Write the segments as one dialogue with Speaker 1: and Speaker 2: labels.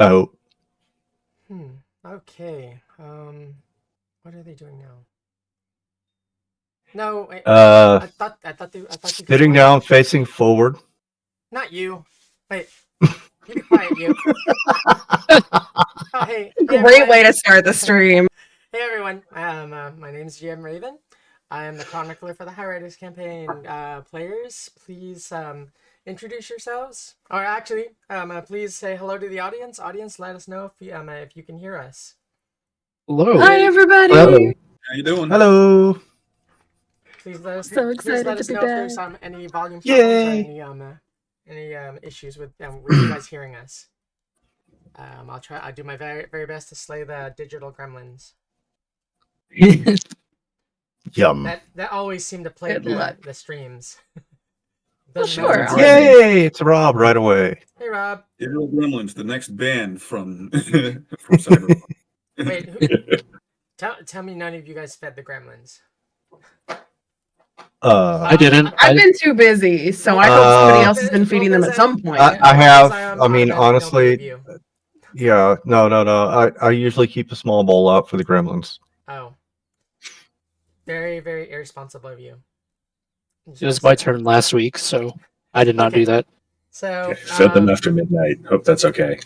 Speaker 1: Oh,
Speaker 2: Okay. What are they doing now? No, wait.
Speaker 1: uh,
Speaker 2: I thought you guys
Speaker 1: sitting
Speaker 2: wanted.
Speaker 1: down, facing forward.
Speaker 2: Not you. Wait. You be quiet, you. Oh, hey
Speaker 3: Great
Speaker 2: everyone.
Speaker 3: way to start the stream.
Speaker 2: Hey everyone. My name's GM Raven. I am the chronicler for the Highriders campaign. Players, please introduce yourselves. Or actually, please say hello to the audience. Audience, let us know if you can hear us.
Speaker 4: Hello.
Speaker 3: Hi, everybody.
Speaker 1: Hello.
Speaker 5: How you doing?
Speaker 1: Hello.
Speaker 2: Please let us
Speaker 3: So
Speaker 2: please let
Speaker 3: excited
Speaker 2: us
Speaker 3: to be
Speaker 2: know if there's
Speaker 3: back.
Speaker 2: any volume troubles or
Speaker 1: Yay.
Speaker 2: any issues with you guys hearing us. I'll do my very very best to slay the digital gremlins.
Speaker 1: Yum.
Speaker 2: That always seemed to plague
Speaker 3: Good luck.
Speaker 2: the streams.
Speaker 3: Well,
Speaker 2: Doesn't matter
Speaker 3: sure.
Speaker 2: what's
Speaker 3: I'll-
Speaker 2: happening.
Speaker 1: Yay! It's Rob right away.
Speaker 2: Hey Rob.
Speaker 5: Digital Gremlins, the next band from from Cyberpunk.
Speaker 2: Wait, tell me none of you guys fed the gremlins.
Speaker 4: I didn't.
Speaker 3: I've been too busy, so I hope somebody else has been feeding them at some point.
Speaker 1: I have.
Speaker 2: Zion
Speaker 1: I mean,
Speaker 2: automatically don't
Speaker 1: honestly,
Speaker 2: believe you.
Speaker 1: yeah. No. I usually keep a small bowl out for the gremlins.
Speaker 2: Oh. Very, very irresponsible of you.
Speaker 4: It was my turn last week, so I did not do that.
Speaker 2: So,
Speaker 6: Fed them after midnight. Hope that's okay.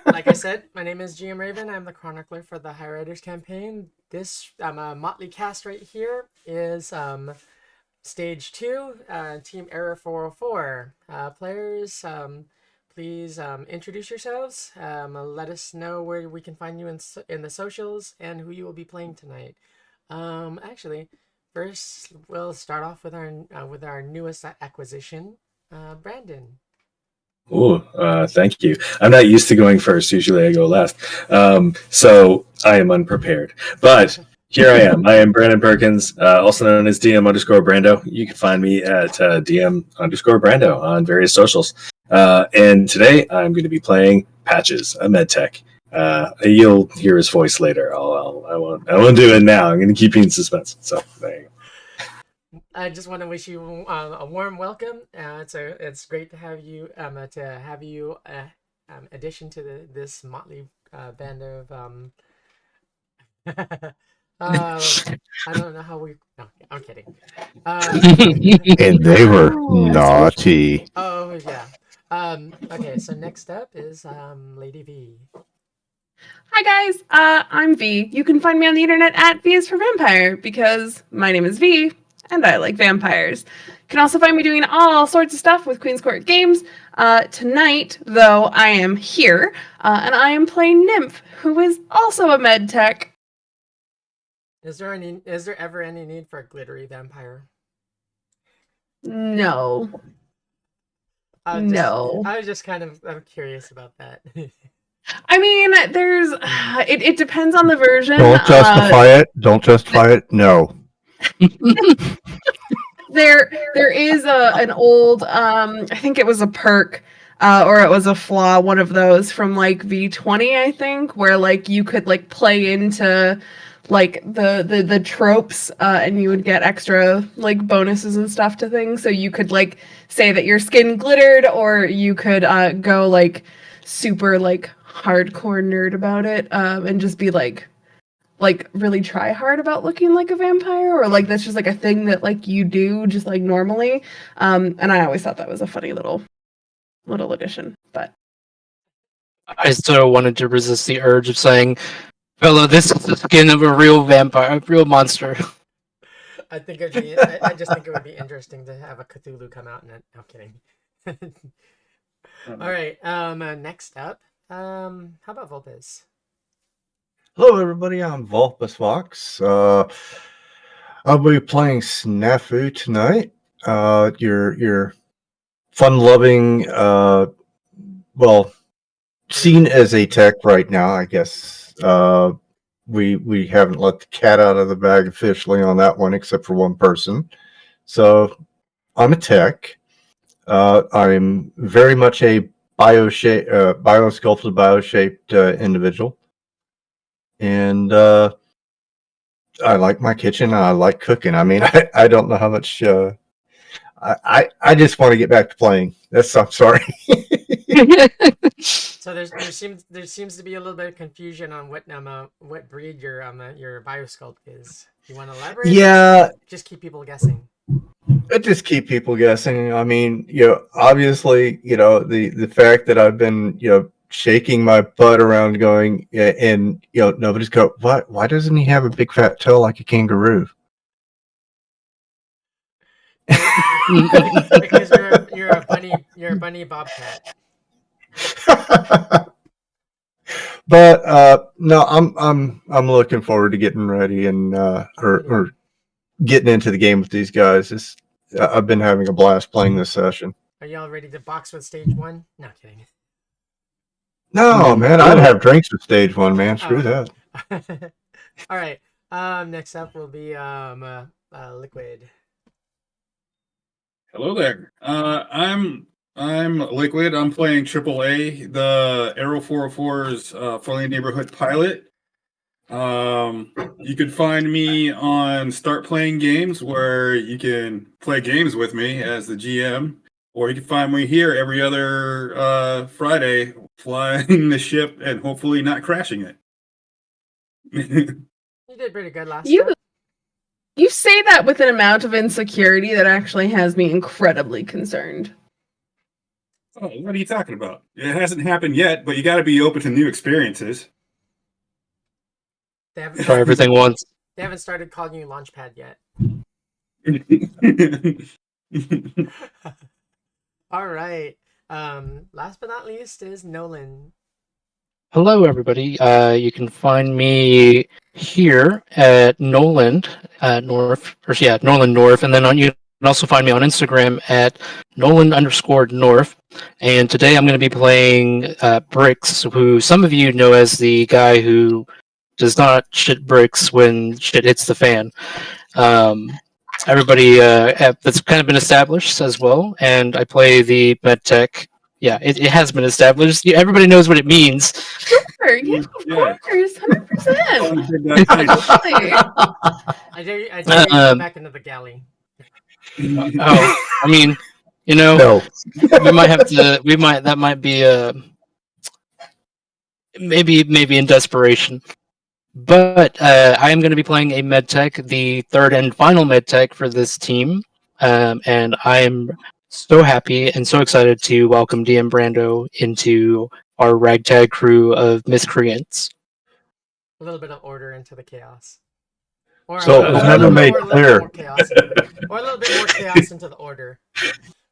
Speaker 2: like I said, my name is GM Raven. I'm the chronicler for the Highriders campaign. This motley cast right here is stage 2, Team Error 404. Players, please introduce yourselves. Let us know where we can find you in the socials and who you will be playing tonight. Actually, first we'll start off with our newest acquisition, Brandon.
Speaker 6: Ooh, thank you. I'm not used to going first. Usually I go last. So I am unprepared. But here I am. I am Brandon Perkins, also known as DM_Brando. You can find me at DM_Brando on various socials. And today I'm going to be playing Patches, a medtech. You'll hear his voice later. I won't do it now. I'm going to keep you in suspense. So there you go.
Speaker 2: I just want to wish you a warm welcome. It's great to have you addition to this motley band of I don't know how we. No, I'm kidding.
Speaker 1: And they were naughty.
Speaker 2: Oh yeah. Okay, so next up is Lady V.
Speaker 3: Hi guys, I'm V. You can find me on the internet at V is for Vampire because my name is V and I like vampires. You can also find me doing all sorts of stuff with Queen's Court Games. Tonight, though, I am here and I am playing Nymph, who is also a med tech.
Speaker 2: Is there ever any need for a glittery vampire?
Speaker 3: No.
Speaker 2: I was just kind of curious about that.
Speaker 3: I mean, there's it depends on the version.
Speaker 1: Don't justify it. Don't justify it. No.
Speaker 3: There is an old I think it was a perk or it was a flaw, one of those from like V20, I think, where like you could like play into like the tropes and you would get extra like bonuses and stuff to things. So you could like say that your skin glittered, or you could go like super like hardcore nerd about it and just be like really try hard about looking like a vampire, or like that's just like a thing that like you do just like normally. And I always thought that was a funny little addition. But
Speaker 4: I still wanted to resist the urge of saying, "Fella, this is the skin of a real vampire, a real monster."
Speaker 2: I just think it would be interesting to have a Cthulhu come out and no kidding. All right. Next up, how about Volpez?
Speaker 1: Hello, everybody. I'm Vulpus Fox. I'll be playing Snafu tonight. Your fun-loving, well, seen as a tech right now, I guess. We haven't let the cat out of the bag officially on that one, except for one person. So I'm a tech. I'm very much a biosculpted, bio-shaped individual. And I like my kitchen. I like cooking. I mean, I don't know how much. I just want to get back to playing. I'm sorry.
Speaker 2: So there seems to be a little bit of confusion on what breed your biosculpt is. You want to elaborate?
Speaker 1: Yeah,
Speaker 2: Just keep people guessing.
Speaker 1: it just keep people guessing. I mean, obviously, the fact that I've been, shaking my butt around going, and nobody's go, why doesn't he have a big fat tail like a kangaroo?
Speaker 2: Because you're a bunny bobcat.
Speaker 1: But no, I'm looking forward to getting ready and or getting into the game with these guys. I've been having a blast playing this session.
Speaker 2: Are y'all ready to box with stage 1? No kidding.
Speaker 1: No, man, I'd have drinks with stage 1, man. Screw that.
Speaker 2: All right. Next up will be Liquid.
Speaker 5: Hello there. I'm Liquid. I'm playing AAA, the Aero 404's Friendly Neighborhood pilot. You can find me on Start Playing Games, where you can play games with me as the GM, or you can find me here every other Friday, flying the ship and hopefully not crashing it.
Speaker 2: You did pretty good last
Speaker 3: You
Speaker 2: time.
Speaker 3: you say that with an amount of insecurity that actually has me incredibly concerned.
Speaker 5: Oh, what are you talking about? It hasn't happened yet, but you got to be open to new experiences.
Speaker 2: They haven't,
Speaker 4: Try everything once.
Speaker 2: they haven't started calling you Launchpad yet. All right. Last but not least is Nolan.
Speaker 4: Hello, everybody. You can find me here at Noland North, Noland North, and then you can also find me on Instagram at Nolan_North. And today I'm going to be playing Bricks, who some of you know as the guy who does not shit bricks when shit hits the fan. Everybody that's kind of been established as well, and I play the medtech. Yeah, it has been established. Everybody knows what it means.
Speaker 3: Sure, yeah, of course, 100%.
Speaker 2: I dare you to go back into the galley.
Speaker 4: Oh, I mean,
Speaker 1: No.
Speaker 4: we might have to. That might be maybe in desperation. But I am going to be playing a medtech, the third and final medtech for this team, and I am so happy and so excited to welcome DM Brando into our ragtag crew of miscreants.
Speaker 2: A little bit of order into the chaos. Or
Speaker 1: So it was never made clear.
Speaker 2: Or a little bit more chaos into the order.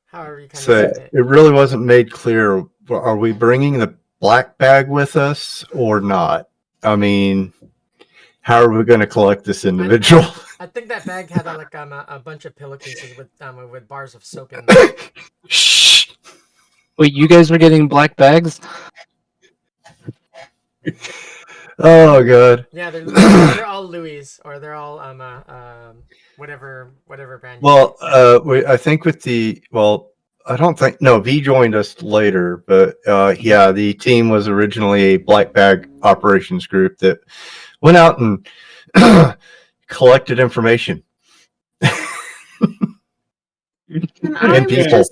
Speaker 2: However you kind
Speaker 1: So
Speaker 2: of say
Speaker 1: it really wasn't made clear. Are we bringing the black bag with us or not? I mean, how are we going to collect this individual?
Speaker 2: I think that bag had a bunch of pillowcases with bars of soap in them.
Speaker 1: Shh.
Speaker 4: Wait, you guys are getting black bags?
Speaker 1: Oh god.
Speaker 2: Yeah, they're all Louis, or they're all whatever brand.
Speaker 1: Well, I think I don't think V joined us later, but yeah, the team was originally a black bag operations group that went out and collected information.
Speaker 3: And
Speaker 1: people.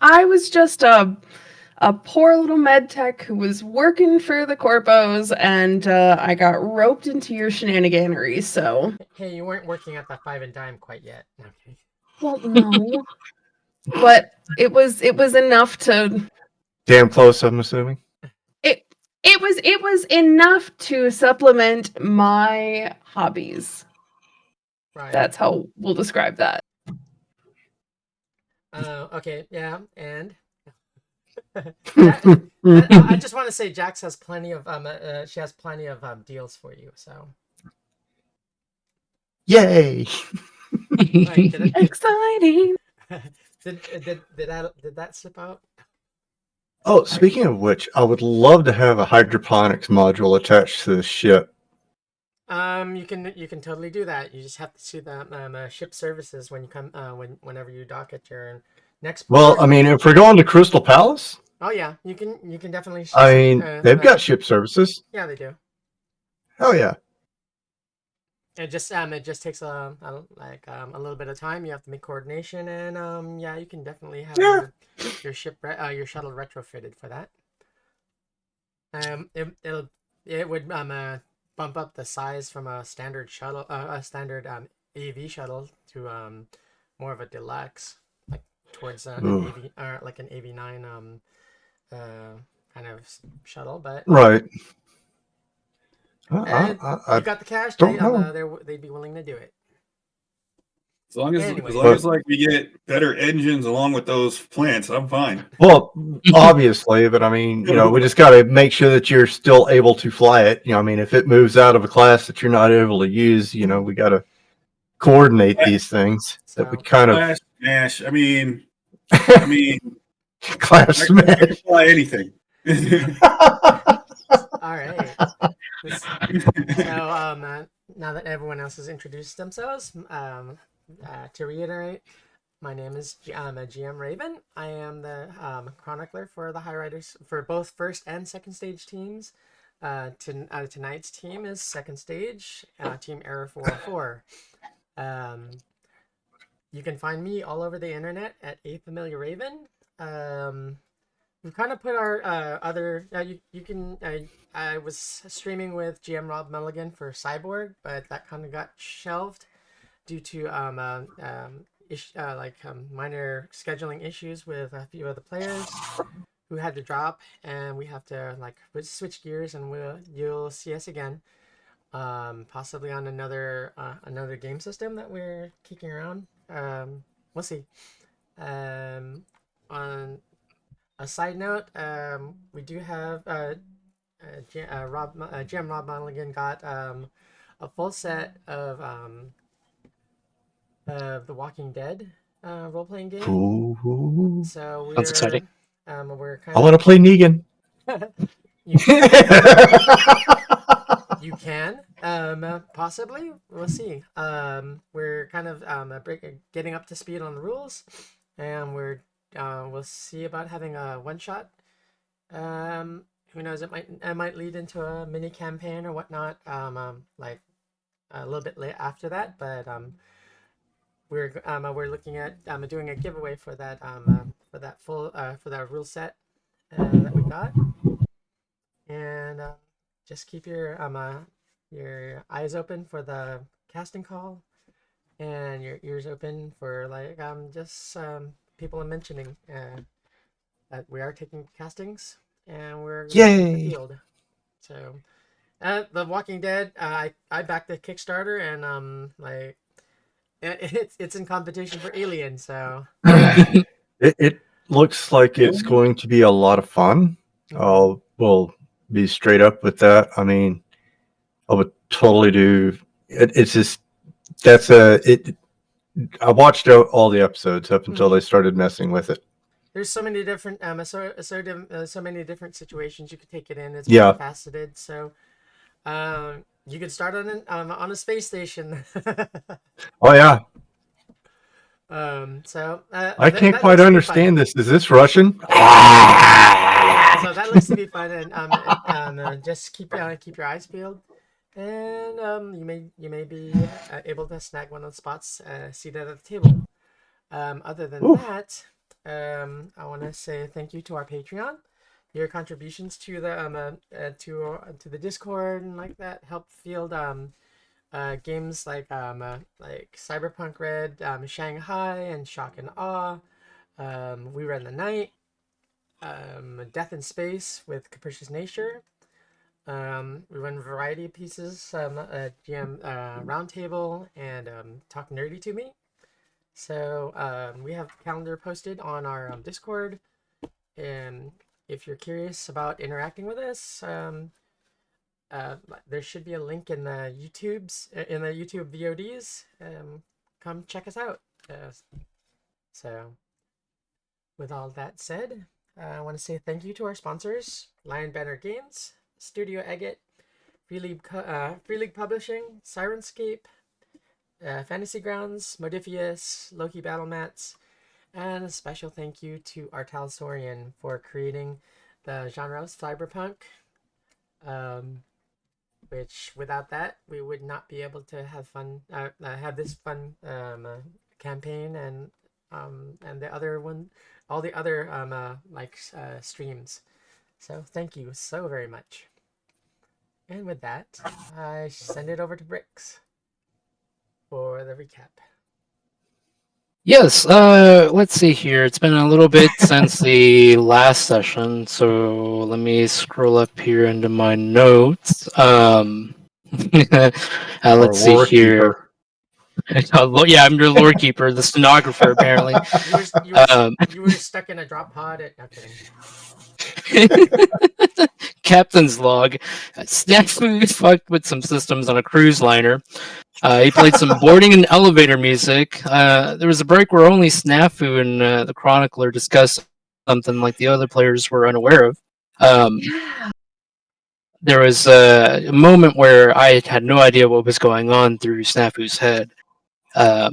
Speaker 3: I was just a poor little med tech who was working for the corpos, and I got roped into your shenaniganery. So,
Speaker 2: Hey, you weren't working at the Five and Dime quite yet. Okay.
Speaker 3: well, no, but it was enough to.
Speaker 1: Damn close, I'm assuming.
Speaker 3: It was enough to supplement my hobbies.
Speaker 2: Right.
Speaker 3: That's how we'll describe that.
Speaker 2: Okay. Yeah. And I just want to say, Jax has plenty of she has plenty of deals for you. So.
Speaker 1: Yay!
Speaker 2: Right,
Speaker 3: Exciting.
Speaker 2: Did that slip out?
Speaker 1: Oh, speaking of which, I would love to have a hydroponics module attached to the ship.
Speaker 2: You can totally do that. You just have to see the ship services when you come whenever you dock at your next port.
Speaker 1: Well, I mean, if we're going to Crystal Palace,
Speaker 2: Oh yeah, you can definitely.
Speaker 1: I mean, they've got ship services.
Speaker 2: Yeah, they do.
Speaker 1: Hell yeah!
Speaker 2: it just takes a little bit of time. You have to make coordination, and yeah, you can definitely have your your shuttle retrofitted for that. It would bump up the size from a standard shuttle, a standard AV shuttle to more of a deluxe, like towards an
Speaker 1: Ooh.
Speaker 2: AV or like an AV9 kind of shuttle. But
Speaker 1: Right.
Speaker 2: you got the cash,
Speaker 1: don't know.
Speaker 2: they'd be willing to do it.
Speaker 5: As long
Speaker 1: But-
Speaker 5: as like we get better engines along with those plants, I'm fine.
Speaker 1: Well, obviously, but I mean, we just got to make sure that you're still able to fly it. I mean, if it moves out of a class that you're not able to use, we got to coordinate these things that we kind of
Speaker 5: Class smash. I mean,
Speaker 1: class
Speaker 5: I
Speaker 1: smash.
Speaker 5: can fly anything.
Speaker 2: All right. So now that everyone else has introduced themselves, to reiterate, my name is GM Raven. I am the chronicler for the Highriders for both first and second stage teams. Tonight's team is second stage, Team Error 404. You can find me all over the internet at A Familiar Raven. We've kind of put our other. You can. I was streaming with GM Rob Mulligan for Cyborg, but that kind of got shelved due to minor scheduling issues with a few of the players who had to drop, and we have to switch gears, and you'll see us again, possibly on another game system that we're kicking around. We'll see. On a side note, we do have GM Rob Mulligan got a full set of The Walking Dead role-playing game.
Speaker 1: Ooh.
Speaker 2: So
Speaker 4: That's exciting.
Speaker 2: We're kind
Speaker 1: I
Speaker 2: of
Speaker 1: want to play Negan.
Speaker 2: You can, possibly. We'll see. We're kind of getting up to speed on the rules, and we'll see about having a one shot. Who knows? It might lead into a mini campaign or whatnot. Like a little bit late after that, but we're looking at doing a giveaway for that for that rule set that we got, and just keep your eyes open for the casting call, and your ears open for just people mentioning that we are taking castings and we're going to the field. So, The Walking Dead, I backed the Kickstarter, and it's in competition for Alien. So
Speaker 1: It looks like it's going to be a lot of fun. We'll be straight up with that. I mean, I would totally do it. It's just I watched all the episodes up until they started messing with it.
Speaker 2: There's so many different so many different situations you could take it in. It's multifaceted. So you could start on a space station.
Speaker 1: Oh yeah.
Speaker 2: So
Speaker 1: I can't quite understand this. Is this Russian?
Speaker 2: So that looks to be fun, and just keep your eyes peeled, and you may be able to snag one of the spots seated at the table. Other than that, I want to say thank you to our Patreon. Your contributions to the to the Discord and like that help field games like Cyberpunk Red, Shanghai, and Shock and Awe. We Run the Night, Death in Space with Capricious Nature. We run a variety of pieces, GM Roundtable, and Talk Nerdy to Me. So we have the calendar posted on our Discord, and if you're curious about interacting with us, there should be a link in the YouTube VODs. Come check us out. So, with all that said, I want to say thank you to our sponsors: Lion Banner Games, Studio Agate, Free League Publishing, Sirenscape, Fantasy Grounds, Modifius, Loki Battle Mats, and a special thank you to Artal Sorian for creating the genre of cyberpunk. which without that we would not be able to have fun, have this fun campaign and the other one, all the other streams. So thank you so very much. And with that, I send it over to Bricks for the recap.
Speaker 4: Yes, let's see here. It's been a little bit since the last session, so let me scroll up here into my notes. Let's see
Speaker 1: lore
Speaker 4: here. Yeah, I'm your lore keeper, the stenographer, apparently.
Speaker 2: You were stuck in a drop pod at nothing.
Speaker 4: Captain's log. Snafu fucked with some systems on a cruise liner. He played some boarding and elevator music. There was a break where only Snafu and the Chronicler discussed something like the other players were unaware of. There was a moment where I had no idea what was going on through Snafu's head. Or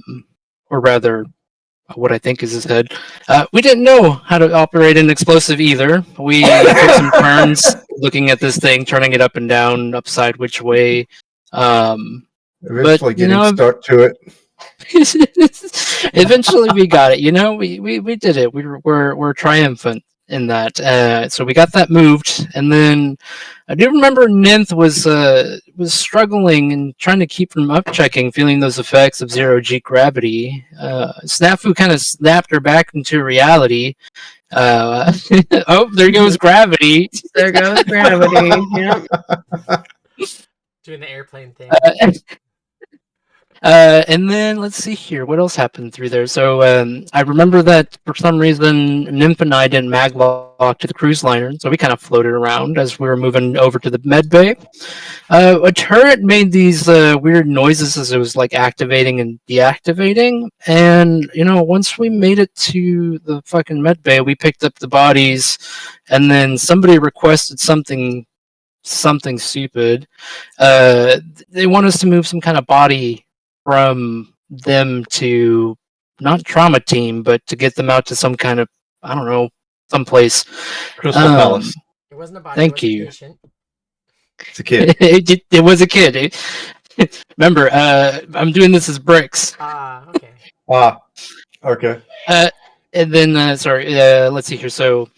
Speaker 4: rather, what I think is his head. We didn't know how to operate an explosive either. We took some turns looking at this thing, turning it up and down, upside which way.
Speaker 1: Eventually getting stuck to it.
Speaker 4: Eventually we got it. We did it. We're triumphant in that. So we got that moved, and then I do remember Ninth was struggling and trying to keep from up checking, feeling those effects of zero-G gravity. Snafu kind of snapped her back into reality. Oh, there goes gravity.
Speaker 3: There goes gravity. Yep.
Speaker 2: Doing the airplane thing.
Speaker 4: And then let's see here. What else happened through there? So I remember that for some reason, Nymph and I didn't maglock to the cruise liner, so we kind of floated around as we were moving over to the med bay. A turret made these weird noises as it was like activating and deactivating. And once we made it to the fucking med bay, we picked up the bodies, and then somebody requested something stupid. They want us to move some kind of body from them to not trauma team, but to get them out to some kind of, I don't know, someplace.
Speaker 1: Crystal Palace.
Speaker 2: It wasn't a body.
Speaker 4: Thank
Speaker 2: it was
Speaker 4: you.
Speaker 2: A patient.
Speaker 1: It's a kid.
Speaker 4: It was a kid. Remember, I'm doing this as Bricks.
Speaker 2: Okay.
Speaker 1: Okay.
Speaker 4: And then, let's see here. So,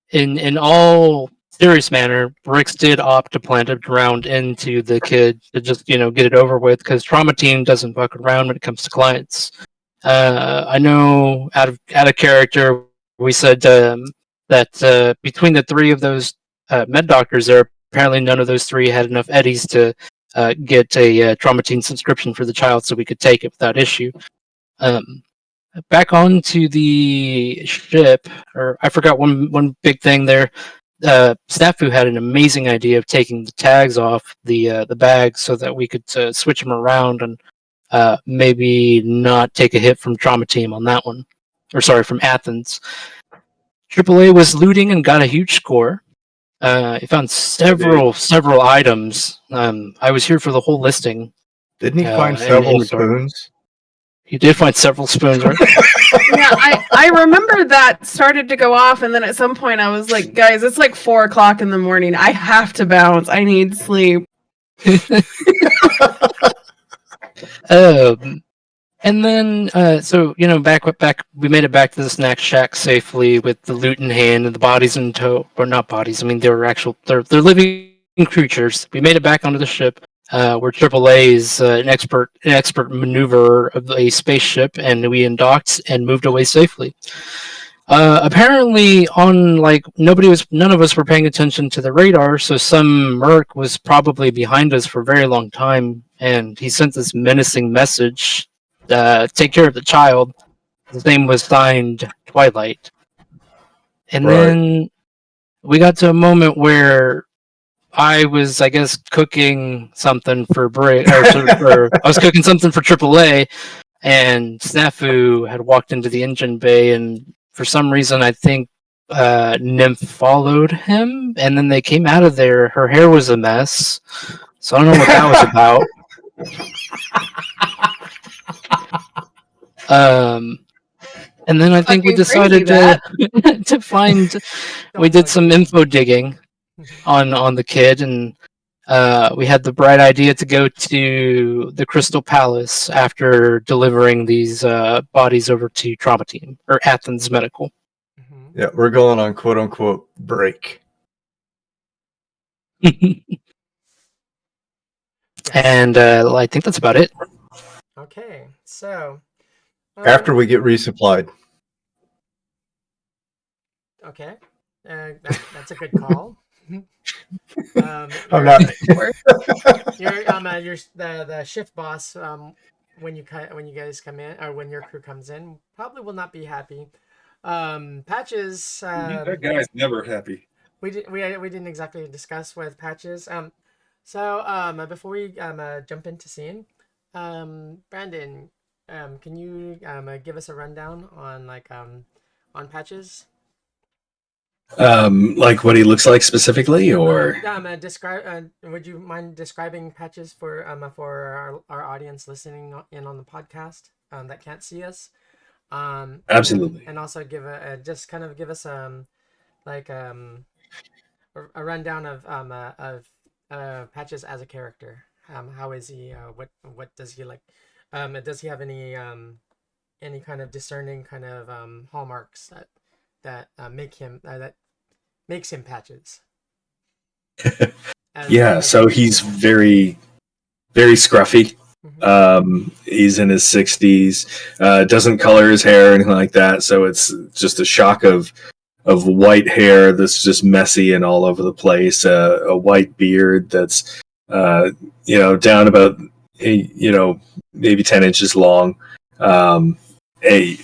Speaker 4: in all serious manner, Bricks did opt to plant a round into the kid to just, get it over with, because trauma team doesn't fuck around when it comes to clients. I know out of character, we said that between the three of those med doctors there, apparently none of those three had enough eddies to get a trauma team subscription for the child, so we could take it without issue. Back onto the ship, or I forgot one big thing there. Snafu had an amazing idea of taking the tags off the bag so that we could switch them around and maybe not take a hit from Trauma Team on that one. Or sorry, from Athens. AAA was looting and got a huge score. He found several items. I was here for the whole listing.
Speaker 1: Didn't he find several spoons?
Speaker 4: He did find several spoons, right?
Speaker 3: Yeah, I remember that started to go off, and then at some point I was like, guys, it's like 4:00 in the morning. I have to bounce. I need sleep.
Speaker 4: And then, back we made it back to the snack shack safely with the loot in hand and the bodies in tow. Or not bodies. I mean, they're living creatures. We made it back onto the ship. Where AAA is an expert maneuverer of a spaceship, and we undocked and moved away safely. Apparently, none of us were paying attention to the radar, so some merc was probably behind us for a very long time, and he sent this menacing message: "Take care of the child." His name was signed Twilight, and then we got to a moment where I was, I guess, cooking something for I was cooking something for AAA, and Snafu had walked into the engine bay, and for some reason, I think Nymph followed him, and then they came out of there. Her hair was a mess, so I don't know what that was about. And then I think we decided to find. We did some info digging on the kid, and we had the bright idea to go to the Crystal Palace after delivering these bodies over to Trauma Team or Athens Medical.
Speaker 2: Mhm.
Speaker 1: Yeah, we're going on quote unquote break.
Speaker 4: And I think that's about it.
Speaker 2: Okay, so
Speaker 1: After we get resupplied.
Speaker 2: okay, that's a good call.
Speaker 1: I'm
Speaker 2: your-
Speaker 1: not.
Speaker 2: your the shift boss when you guys come in or when your crew comes in probably will not be happy. Patches.
Speaker 5: That guy's never happy.
Speaker 2: We didn't exactly discuss with Patches. So before we jump into scene, Brandon, can you give us a rundown on on Patches?
Speaker 6: Like what he looks like specifically, or
Speaker 2: Describe. Would you mind describing Patches for our audience listening in on the podcast that can't see us?
Speaker 6: Absolutely.
Speaker 2: And also give just kind of give us like a rundown of Patches as a character. How is he? What does he like? Does he have any kind of discerning kind of hallmarks that makes him Patches?
Speaker 6: Yeah, so he's very, very scruffy. He's in his 60s. Doesn't color his hair or anything like that, so it's just a shock of white hair that's just messy and all over the place. A white beard that's down about maybe 10 inches long. A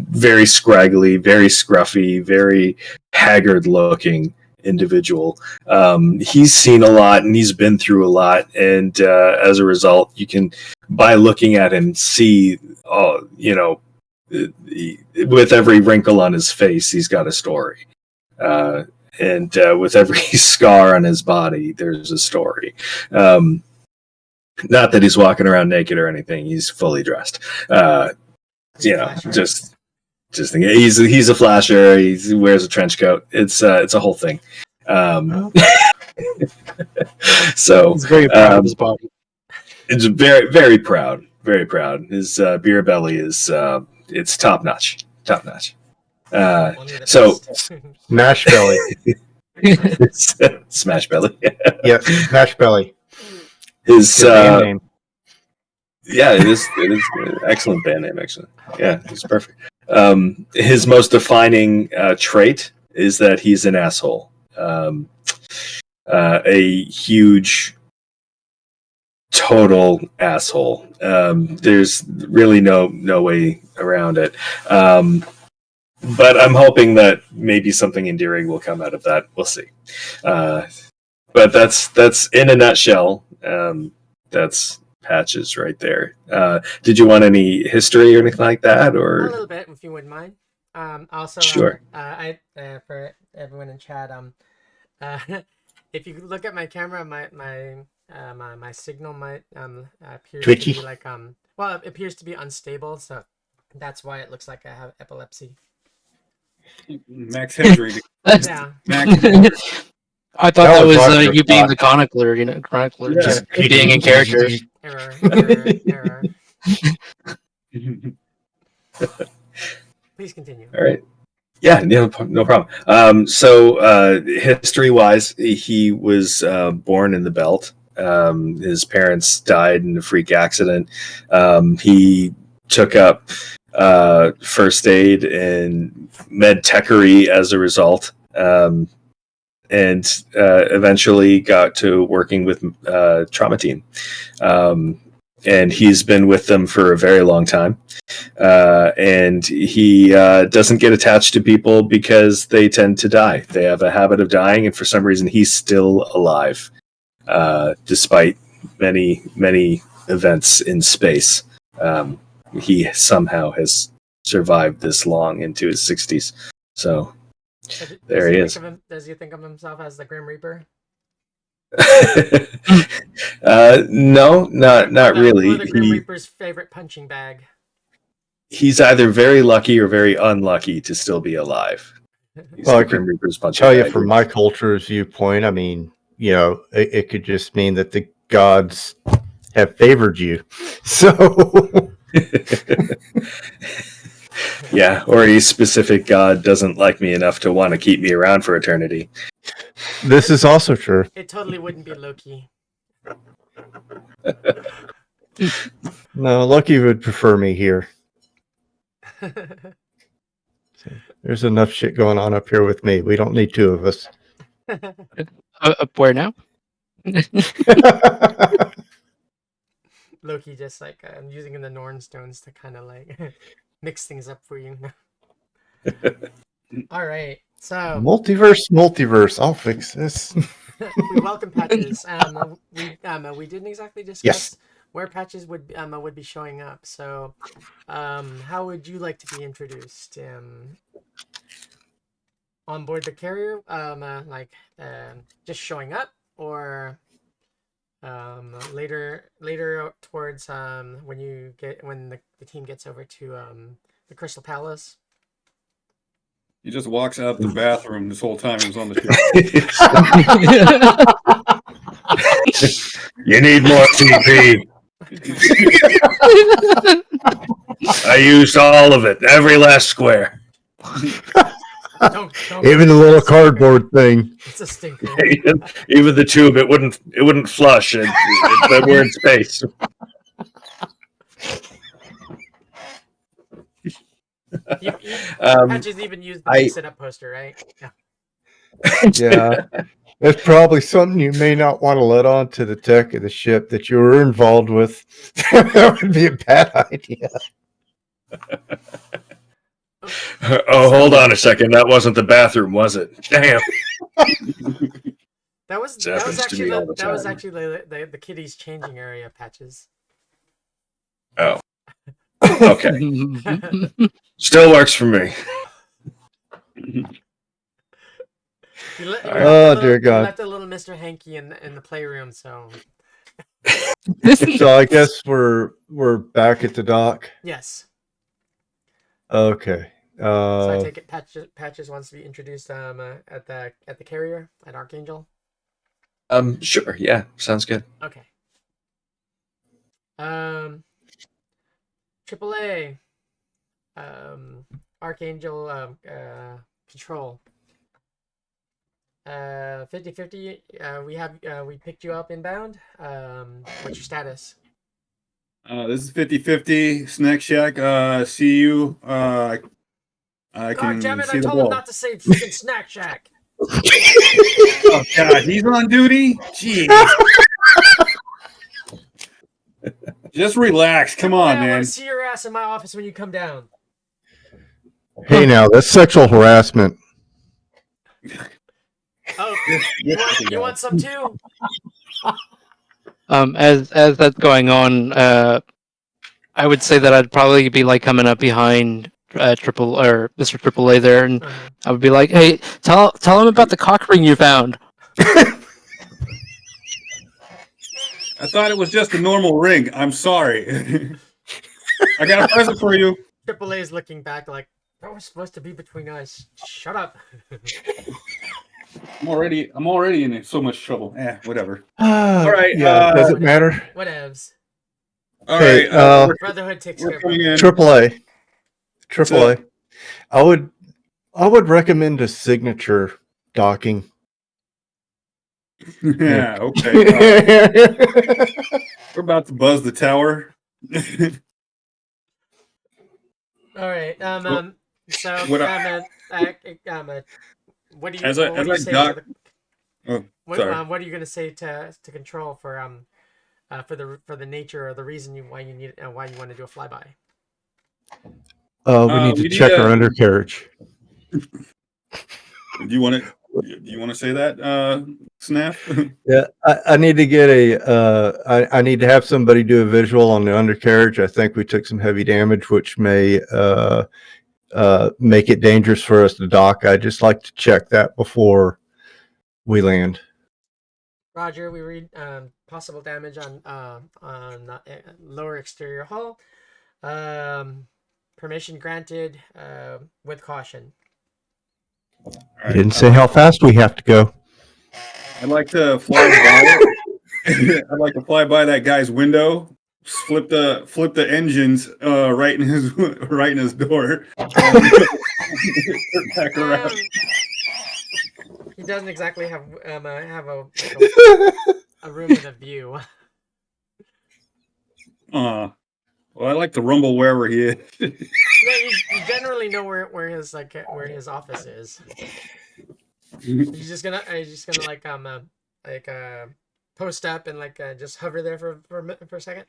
Speaker 6: very scraggly, very scruffy, very haggard looking individual. He's seen a lot and he's been through a lot, and as a result, you can, by looking at him, see with every wrinkle on his face, he's got a story. And with every scar on his body, there's a story. Not that he's walking around naked or anything. He's fully dressed. Just thinking he's a flasher. He wears a trench coat. It's a whole thing. So
Speaker 4: He's very proud of his body.
Speaker 6: It's very, very proud. Very proud. His beer belly is it's top notch. Top notch. So
Speaker 1: Smash belly.
Speaker 6: Smash belly.
Speaker 1: Yes, smash belly.
Speaker 6: His
Speaker 1: band name.
Speaker 6: Yeah, it is an excellent band name, actually. Yeah, it's perfect. His most defining trait is that he's an asshole. A huge, total asshole. There's really no way around it. But I'm hoping that maybe something endearing will come out of that. We'll see. But that's in a nutshell. That's Patches right there. Did you want any history or anything like that, or
Speaker 2: a little bit, if you wouldn't mind? Also,
Speaker 6: sure.
Speaker 2: For everyone in chat, if you look at my camera, my signal might appears
Speaker 1: Twitchy.
Speaker 2: to be like well, it appears to be unstable, so that's why it looks like I have epilepsy.
Speaker 5: Max Hendry.
Speaker 2: Yeah.
Speaker 5: Max.
Speaker 4: I thought
Speaker 1: That
Speaker 4: that
Speaker 1: was
Speaker 4: was
Speaker 1: Dr.
Speaker 4: you being
Speaker 1: Scott.
Speaker 4: the chronicler,
Speaker 5: Yeah.
Speaker 4: just being in character.
Speaker 2: Error. Please continue.
Speaker 6: All right. Yeah, no problem. So history-wise, he was born in the Belt. His parents died in a freak accident. He took up first aid and med techery as a result, and eventually got to working with Trauma Team. And he's been with them for a very long time. And he doesn't get attached to people because they tend to die. They have a habit of dying, and for some reason he's still alive, despite many, many events in space. He somehow has survived this long into his 60s. So there he is.
Speaker 2: Does he think of himself as the Grim Reaper?
Speaker 6: No, not really.
Speaker 2: Or the Grim Reaper's favorite punching bag.
Speaker 6: He's either very lucky or very unlucky to still be alive. He's
Speaker 1: Well,
Speaker 6: the
Speaker 1: I
Speaker 6: Grim
Speaker 1: can
Speaker 6: Reaper's punching
Speaker 1: tell you
Speaker 6: bag.
Speaker 1: from my culture's viewpoint, I mean, it could just mean that the gods have favored you. So,
Speaker 6: Yeah, or a specific god doesn't like me enough to want to keep me around for eternity.
Speaker 1: this is also true.
Speaker 2: It totally wouldn't be Loki.
Speaker 1: No, Lucky would prefer me here. There's enough shit going on up here with me. We don't need two of us.
Speaker 4: Up where now?
Speaker 2: Loki just like using the Norn stones to kind of like mix things up for you. All right, so
Speaker 1: multiverse. I'll fix this.
Speaker 2: we welcome Patches. We didn't exactly discuss
Speaker 1: Yes.
Speaker 2: where Patches would be showing up. So, how would you like to be introduced? On board the carrier, just showing up, or later towards when the team gets over to the Crystal Palace.
Speaker 5: He just walks out the bathroom this whole time he was on the ship.
Speaker 6: You need more TP. I used all of it, every last square.
Speaker 2: Don't
Speaker 1: Even the little cardboard thing.
Speaker 2: It's a stinker.
Speaker 6: Even the tube, it wouldn't flush. We're in space.
Speaker 2: Patches even used the Fix It Up poster, right? Yeah.
Speaker 1: Yeah. That's probably something you may not want to let on to the tech of the ship that you were involved with. That would be a bad idea.
Speaker 6: Oh, hold on a second. That wasn't the bathroom, was it? Damn.
Speaker 2: That was actually the kiddies changing area, Patches.
Speaker 6: Oh. Okay. Still works for me.
Speaker 1: Dear God.
Speaker 2: You left a little Mr. Hanky in the playroom, so.
Speaker 1: So I guess we're back at the dock.
Speaker 2: Yes.
Speaker 1: Okay.
Speaker 2: So I take it Patches wants to be introduced at the carrier at Archangel.
Speaker 6: Sure. Yeah, sounds good.
Speaker 2: Okay. AAA. Archangel control. 50-50. We picked you up inbound. What's your status?
Speaker 5: This is 50-50. Snack Shack. See you. I
Speaker 2: God
Speaker 5: can
Speaker 2: damn it!
Speaker 5: see
Speaker 2: I
Speaker 5: the
Speaker 2: told him
Speaker 5: ball.
Speaker 2: not to say freaking Snack Shack.
Speaker 5: Oh God, he's on duty. Jeez. Just relax. Come on,
Speaker 2: I
Speaker 5: man.
Speaker 2: want to see your ass in my office when you come down.
Speaker 1: Hey, now that's sexual harassment.
Speaker 2: Oh, you want some too?
Speaker 4: As that's going on, I would say that I'd probably be like coming up behind Mr. AAA there, and I would be like, "Hey, tell him about the cock ring you found."
Speaker 5: I thought it was just a normal ring. I'm sorry. I got a present for you.
Speaker 2: AAA is looking back like, that was supposed to be between us. Shut up.
Speaker 5: I'm already in so much trouble. Whatever.
Speaker 1: All
Speaker 5: right,
Speaker 1: does it matter?
Speaker 2: Whatevs.
Speaker 5: All
Speaker 1: Hey,
Speaker 5: right.
Speaker 2: Brotherhood takes
Speaker 5: We're
Speaker 2: care of
Speaker 5: coming in.
Speaker 1: AAA. I would recommend a signature docking.
Speaker 5: Yeah. Okay. We're about to buzz the tower.
Speaker 2: All right. So,
Speaker 5: What
Speaker 2: what do you
Speaker 5: As I
Speaker 2: say
Speaker 5: dock-
Speaker 2: to the,
Speaker 5: sorry.
Speaker 2: what are you going to say to control for the nature or the reason why you want to do a flyby?
Speaker 1: We need to check our undercarriage.
Speaker 5: Do you want to say that, Snap?
Speaker 1: Yeah, I need to get I need to have somebody do a visual on the undercarriage. I think we took some heavy damage, which may make it dangerous for us to dock. I just like to check that before we land.
Speaker 2: Roger. We read possible damage on lower exterior hull. Permission granted with caution.
Speaker 1: You didn't say how fast we have to go.
Speaker 5: I'd like to fly by. I'd like to fly by that guy's window, flip the engines right in his door. Turn back around.
Speaker 2: He doesn't exactly have a room with a view.
Speaker 5: Well, I like to rumble wherever he is.
Speaker 2: Yeah, you generally know where his office is. He's just gonna post up and just hover there for a second.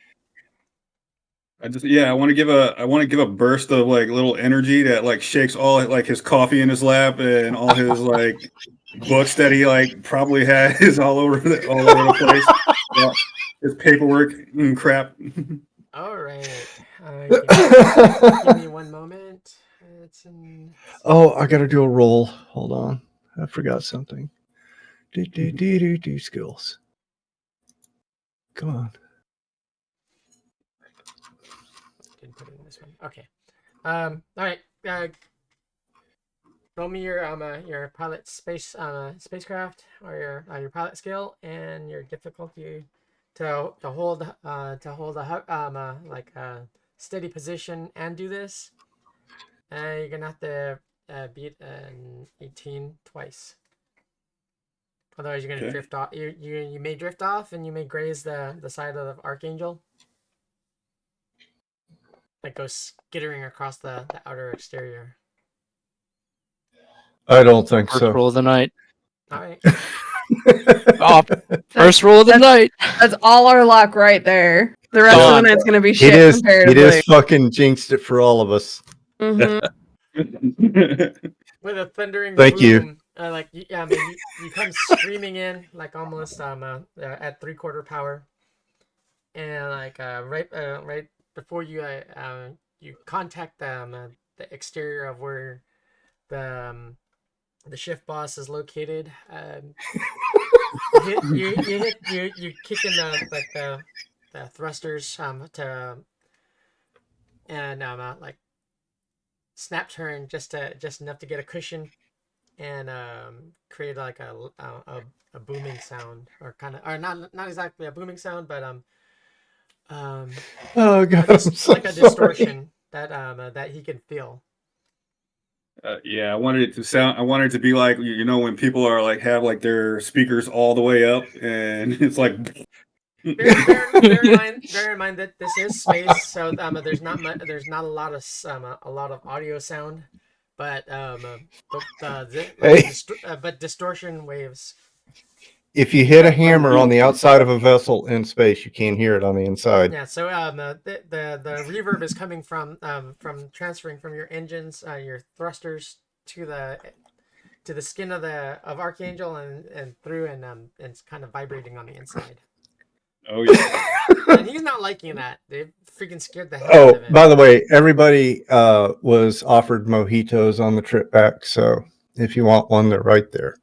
Speaker 5: I want to give a burst of like little energy that like shakes all like his coffee in his lap and all his like books that he like probably has all over the place. Yeah, his paperwork and crap.
Speaker 2: All right. Give me one moment.
Speaker 1: Oh, I gotta do a roll. Hold on. I forgot something. Do skills. Come on.
Speaker 2: Didn't put it in this one. Okay. All right. Roll me your pilot spacecraft or your pilot skill and your difficulty to hold a steady position and do this. You're gonna have to beat an 18 twice. Otherwise, you're gonna drift off. You may drift off, and you may graze the side of the Archangel. That goes skittering across the outer exterior.
Speaker 1: I don't think
Speaker 4: First
Speaker 1: so.
Speaker 4: roll of the night.
Speaker 2: All right.
Speaker 4: First roll of the night.
Speaker 3: That's all our luck right there. The rest of the night's gonna be shit comparatively.
Speaker 1: It is fucking jinxed it for all of us.
Speaker 3: Mhm.
Speaker 2: With a thundering
Speaker 1: Thank you.
Speaker 2: boom, you come screaming in like almost at 3/4 power, and right before you contact the exterior of where the shift boss is located. You kick in the thrusters and snap turn just enough to get a cushion and create like a booming sound or not exactly a booming sound but
Speaker 1: Oh god, I'm so
Speaker 2: like a
Speaker 1: sorry.
Speaker 2: distortion that he can feel.
Speaker 5: Yeah, I wanted it to sound. I wanted it to be like when people are like have like their speakers all the way up, and it's like.
Speaker 2: Bear in mind that this is space, so there's not a lot of audio sound, but distortion waves.
Speaker 1: If you hit a hammer on the outside of a vessel in space, you can't hear it on the inside.
Speaker 2: Yeah, so the reverb is coming from transferring from your engines, your thrusters to the skin of Archangel and through and it's kind of vibrating on the inside.
Speaker 5: Oh yeah.
Speaker 2: And he's not liking that. They freaking scared the hell out of him.
Speaker 1: By the way, everybody was offered mojitos on the trip back, so if you want one, they're right there.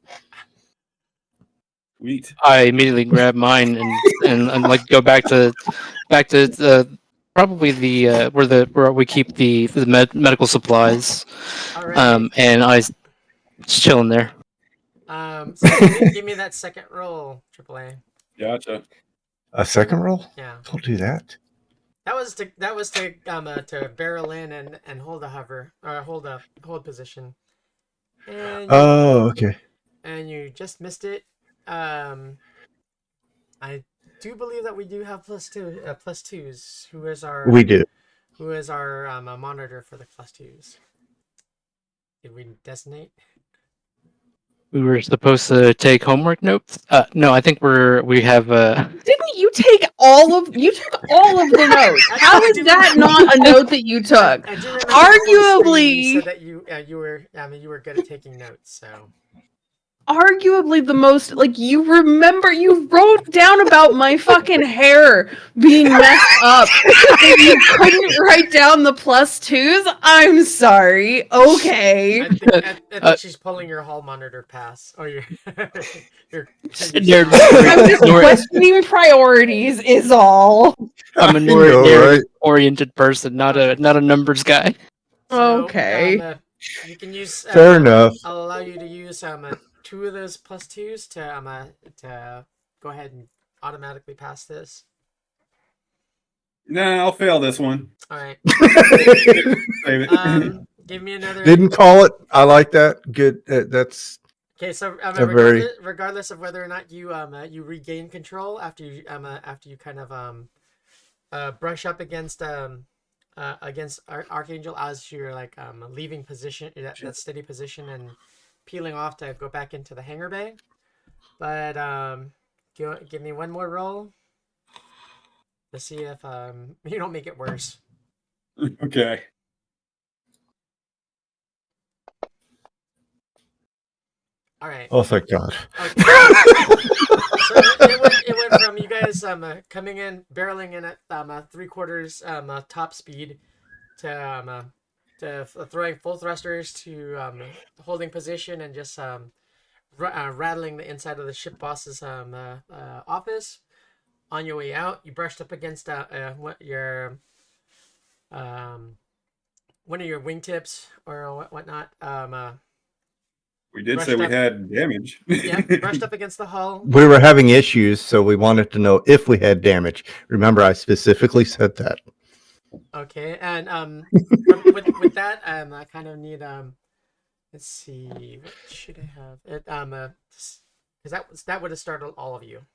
Speaker 5: Sweet.
Speaker 4: I immediately grab mine and like go back to probably the where we keep the medical supplies.
Speaker 2: All right.
Speaker 4: And I just chilling there.
Speaker 2: So give me that second roll, AAA.
Speaker 5: Gotcha.
Speaker 1: A second roll?
Speaker 2: Yeah.
Speaker 1: Don't do that.
Speaker 2: That was to barrel in and hold a hover or hold position. And
Speaker 1: Okay.
Speaker 2: And you just missed it. I do believe that we do have +2s.
Speaker 1: We do.
Speaker 2: Who is our monitor for the +2s? Did we designate?
Speaker 4: We were supposed to take homework notes. No, I think we have.
Speaker 3: Didn't you take all of the notes? How is that not a note that you took?
Speaker 2: I do remember
Speaker 3: Arguably,
Speaker 2: you said that you were good at taking notes. So
Speaker 3: arguably the most, like, you wrote down about my fucking hair being messed up and you couldn't write down the +2s. I'm sorry. Okay.
Speaker 2: I think she's pulling your hall monitor pass or your
Speaker 3: I'm just questioning priorities is all.
Speaker 4: I'm a narrative-oriented person, not a numbers guy.
Speaker 2: So,
Speaker 3: Okay.
Speaker 2: you can use
Speaker 1: Fair enough.
Speaker 2: I'll allow you to use 2 of those +2s to go ahead and automatically pass this?
Speaker 5: Nah, I'll fail this one.
Speaker 2: All right.
Speaker 5: Save it.
Speaker 2: Give me another.
Speaker 1: Didn't call it. I like that. Good. That's
Speaker 2: Okay, so
Speaker 1: a very-
Speaker 2: regardless of whether or not you you regain control after you kind of brush up against Archangel as you're like leaving position that steady position and peeling off to go back into the hangar bay. But give me one more roll to see if you don't make it worse.
Speaker 5: Okay.
Speaker 2: All right.
Speaker 1: oh, thank God.
Speaker 2: Okay. So it went from you guys coming in barreling in at 3/4 top speed to throwing full thrusters to holding position and just rattling the inside of the ship boss's office. On your way out, you brushed up against one of your wingtips or whatnot.
Speaker 5: We did
Speaker 2: Brushed
Speaker 5: say we
Speaker 2: up.
Speaker 5: had damage.
Speaker 2: Yeah, brushed up against the hull.
Speaker 1: We were having issues, so we wanted to know if we had damage. Remember, I specifically said that.
Speaker 2: Okay, and with that, I kind of need let's see, what should I have? It because that would have started all of you,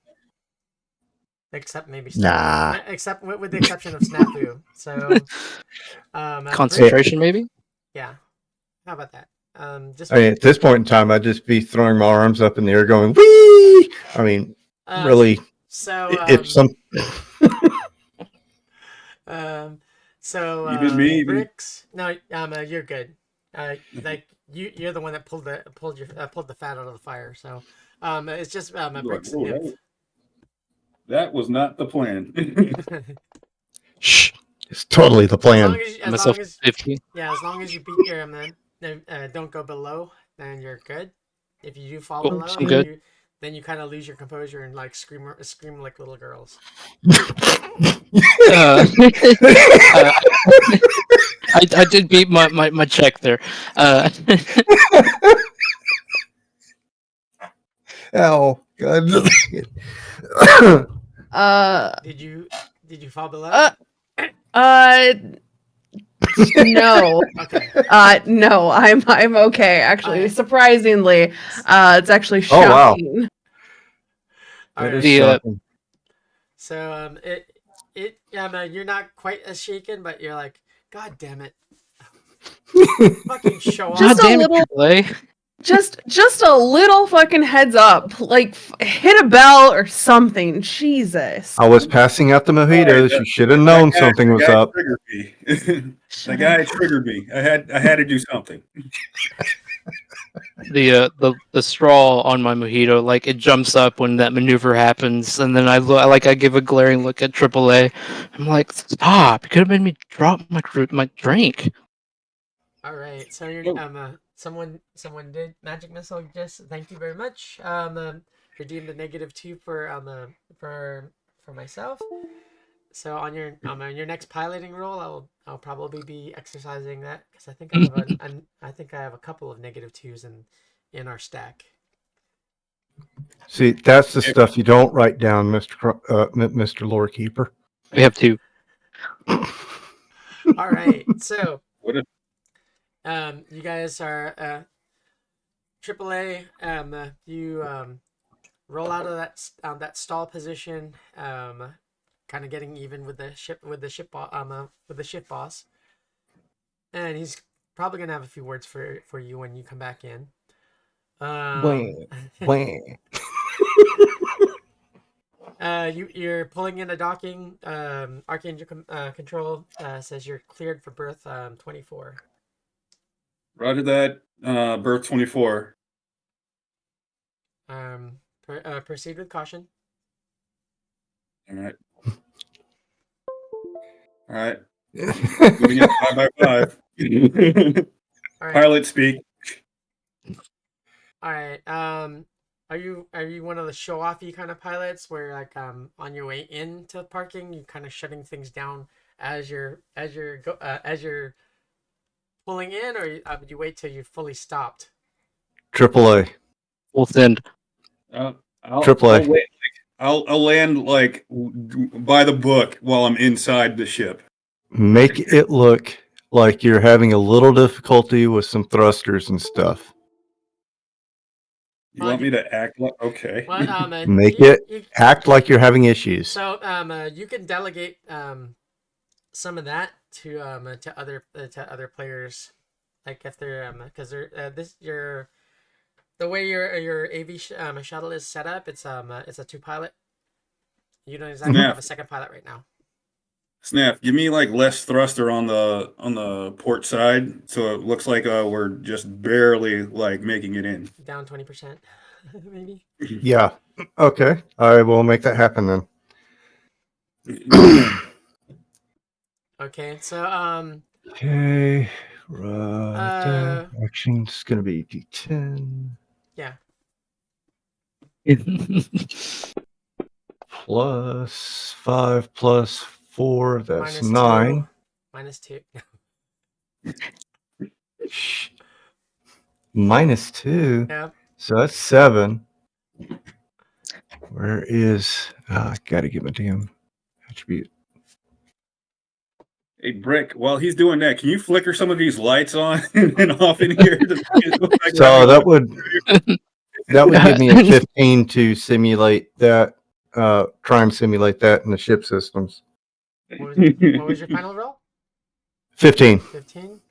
Speaker 2: except maybe
Speaker 1: Nah.
Speaker 2: except with the exception of Snafu. So
Speaker 4: Concentration, maybe?
Speaker 2: yeah, how about that? Just
Speaker 1: I mean, at this point in time, I'd just be throwing my arms up in the air, going "wee." I mean, really,
Speaker 2: So
Speaker 1: if some
Speaker 2: so
Speaker 5: You been me, even.
Speaker 2: Bricks. No, you're good. Like you're the one that pulled the fat out of the fire. So it's just Bricks.
Speaker 5: Whoa,
Speaker 2: Nymph.
Speaker 5: that was not the plan.
Speaker 1: shh, it's totally the
Speaker 2: As long
Speaker 1: plan.
Speaker 2: as,
Speaker 4: Myself 50.
Speaker 2: as long as you beat your don't go below, then you're good. If you do fall
Speaker 4: Cool,
Speaker 2: below,
Speaker 4: I'm good.
Speaker 2: then you kind of lose your composure and like scream like little girls.
Speaker 4: I did beat my check there.
Speaker 1: Oh God!
Speaker 2: Did you fall below?
Speaker 3: No.
Speaker 2: Okay.
Speaker 3: No, I'm okay actually.
Speaker 2: Alright.
Speaker 3: Surprisingly, it's actually
Speaker 1: Oh, wow.
Speaker 3: shocking.
Speaker 1: That
Speaker 2: Alright.
Speaker 1: is
Speaker 4: The,
Speaker 1: shocking.
Speaker 2: So you're not quite as shaken, but you're like, God damn it. Fucking show off.
Speaker 4: God
Speaker 3: Just a
Speaker 4: damn it,
Speaker 3: little-
Speaker 4: AAA.
Speaker 3: Just a little fucking heads up, like hit a bell or something. Jesus.
Speaker 1: I was passing out the mojitos. You should have known something was up.
Speaker 5: Triggered me. The guy triggered me. I had to do something.
Speaker 4: The straw on my mojito, like it jumps up when that maneuver happens, and then I give a glaring look at AAA. I'm like, stop! You could have made me drop my drink.
Speaker 2: All right, so you're someone did magic missile. Just thank you very much. Redeemed a -2 for myself. So on your next piloting roll, I'll probably be exercising that because I think I have I have a couple of -2s in our stack.
Speaker 1: See, that's the stuff you don't write down, Mr. Lore Keeper.
Speaker 4: We have 2.
Speaker 2: All right, so
Speaker 5: What if
Speaker 2: you guys are AAA. You roll out of that stall position. Kind of getting even with the ship boss, and he's probably gonna have a few words for you when you come back in. You're pulling in a docking. Archangel control says you're cleared for berth 24.
Speaker 5: Roger that. Berth 24.
Speaker 2: Proceed with caution.
Speaker 5: All right. All right. Moving up 5 by 5.
Speaker 2: All right.
Speaker 5: Pilot speak.
Speaker 2: All right. Are you one of the show-offy kind of pilots where like on your way into parking you kind of shutting things down as you're pulling in, or you wait till you're fully stopped?
Speaker 1: AAA.
Speaker 4: We'll send.
Speaker 1: Triple A.
Speaker 5: I'll land like by the book while I'm inside the ship.
Speaker 1: Make it look like you're having a little difficulty with some thrusters and stuff.
Speaker 5: You want me to act like okay?
Speaker 2: Well,
Speaker 1: Make it act like you're having issues.
Speaker 2: So you can delegate some of that to other players, like if they're because they're the way your AV shuttle is set up, it's a 2-pilot. You don't exactly have a second pilot right now.
Speaker 5: Snap, give me like less thruster on the port side, so it looks like we're just barely like making it in.
Speaker 2: Down 20%, maybe.
Speaker 1: Yeah. Okay. I will make that happen then.
Speaker 2: Okay. So
Speaker 1: Okay. Right. Action's gonna be D10
Speaker 2: yeah.
Speaker 1: plus 5 plus 4. That's
Speaker 2: Minus
Speaker 1: 9.
Speaker 2: 2. Minus 2.
Speaker 1: Minus 2.
Speaker 2: Yeah.
Speaker 1: So that's 7. Where is? I gotta get my damn attribute.
Speaker 5: Hey, Brick, while he's doing that, can you flicker some of these lights on and off in here?
Speaker 1: So that would give me a 15 to simulate that. Try and simulate that in the ship systems.
Speaker 2: What was your final roll?
Speaker 1: 15.
Speaker 2: 15.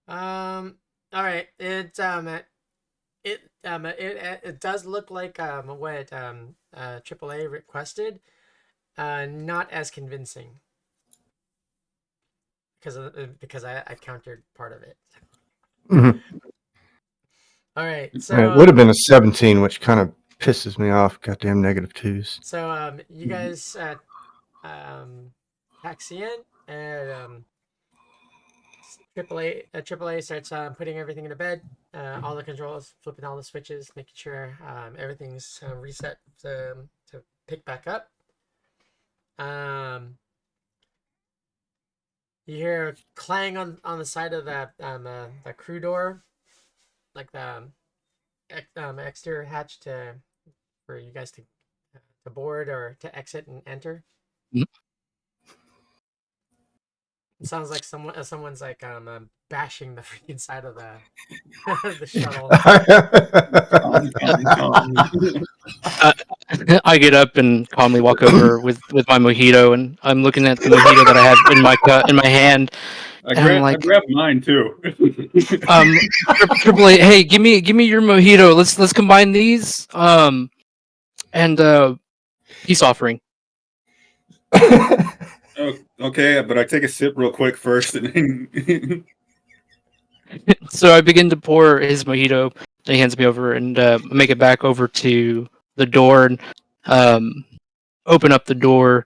Speaker 2: All right. It does look like what AAA requested. Not as convincing. Because I countered part of it.
Speaker 1: Mm-hmm.
Speaker 2: All right. So
Speaker 1: it would have been a 17, which kind of pisses me off. Goddamn -2s.
Speaker 2: So you guys taxi in and AAA starts putting everything into bed. All the controls, flipping all the switches, making sure everything's reset to pick back up. You hear a clang on the side of that crew door, like the exterior hatch for you guys to board or to exit and enter.
Speaker 4: Mm-hmm.
Speaker 2: It sounds like someone's like bashing the freaking side of the the shuttle.
Speaker 4: I get up and calmly walk over with my mojito, and I'm looking at the mojito that I have in my hand.
Speaker 5: I grabbed mine too.
Speaker 4: Triple A, hey, give me your mojito. Let's combine these. And peace offering.
Speaker 5: Okay, but I take a sip real quick first, and then
Speaker 4: So I begin to pour his mojito. He hands me over and make it back over to the door and open up the door,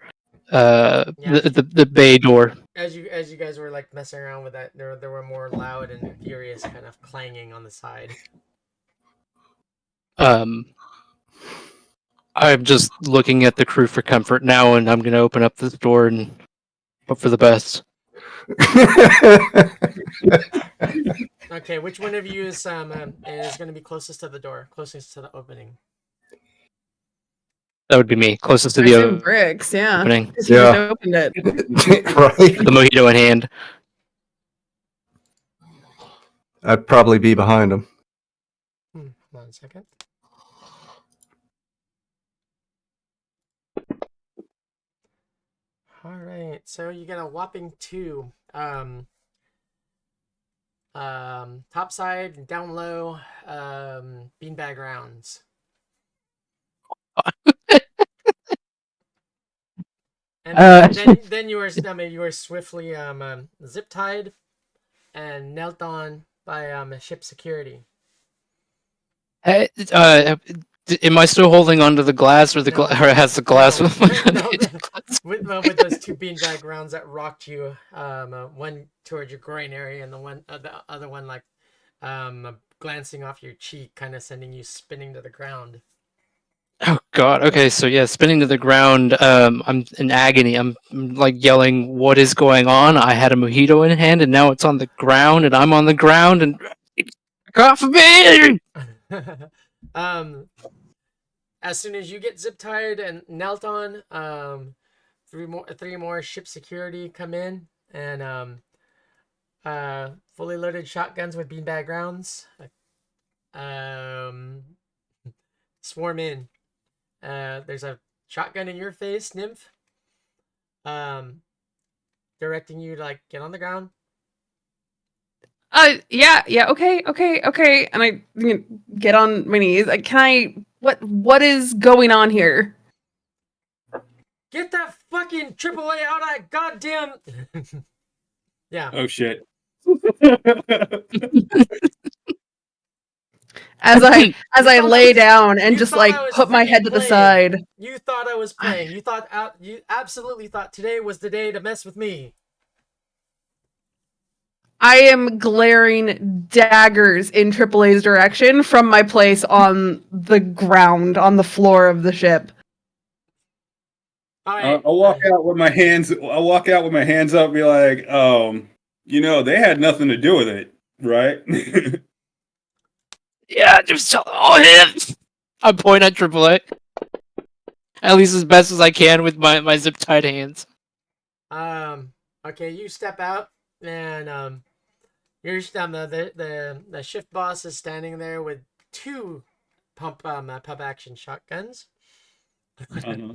Speaker 4: the bay door.
Speaker 2: As you guys were like messing around with that, there were more loud and furious kind of clanging on the side.
Speaker 4: I'm just looking at the crew for comfort now, and I'm gonna open up this door and hope for the best.
Speaker 2: Okay, which one of you is going to be closest to the door, closest to the opening?
Speaker 4: That would be me, closest to
Speaker 3: I
Speaker 4: the
Speaker 3: assume Bricks, yeah.
Speaker 4: opening.
Speaker 3: Because he just opened it.
Speaker 1: Right.
Speaker 4: The mojito in hand.
Speaker 1: I'd probably be behind him.
Speaker 2: Hold on a second. All right, so you get a whopping 2. Top side, down low, beanbag rounds. And then you were swiftly zip tied and knelt on by ship security.
Speaker 4: Am I still holding onto the glass, or or has the glass?
Speaker 2: No. with those 2 beanbag rounds that rocked you, one toward your groin area, and the other one like glancing off your cheek, kind of sending you spinning to the ground.
Speaker 4: Oh God. Okay, so yeah, spinning to the ground. I'm in agony. I'm like yelling, "What is going on?" I had a mojito in hand, and now it's on the ground, and I'm on the ground, and off of me!
Speaker 2: um, as soon as you get zip tied and knelt on, three more ship security come in and fully loaded shotguns with beanbag rounds. Um, swarm in. There's a shotgun in your face, Nymph. Directing you to like get on the ground.
Speaker 3: Yeah, okay. And I get on my knees. Can I? What is going on here?
Speaker 2: Get that fucking AAA out of that goddamn. Yeah.
Speaker 5: Oh shit.
Speaker 3: As I lay down and
Speaker 2: you
Speaker 3: just
Speaker 2: thought
Speaker 3: like
Speaker 2: I was
Speaker 3: put my
Speaker 2: freaking
Speaker 3: head to the
Speaker 2: playing.
Speaker 3: side.
Speaker 2: You thought I was playing. You absolutely thought today was the day to mess with me.
Speaker 3: I am glaring daggers in AAA's direction from my place on the ground, on the floor of the ship.
Speaker 2: All right.
Speaker 5: I'll walk out with my hands. I'll walk out with my hands up, and be like, they had nothing to do with it, right?
Speaker 4: Yeah, just tell all him. I point at AAA. At least as best as I can with my zip tied hands.
Speaker 2: Okay, you step out and you're the shift boss is standing there with two pump action shotguns.
Speaker 5: Uh-huh.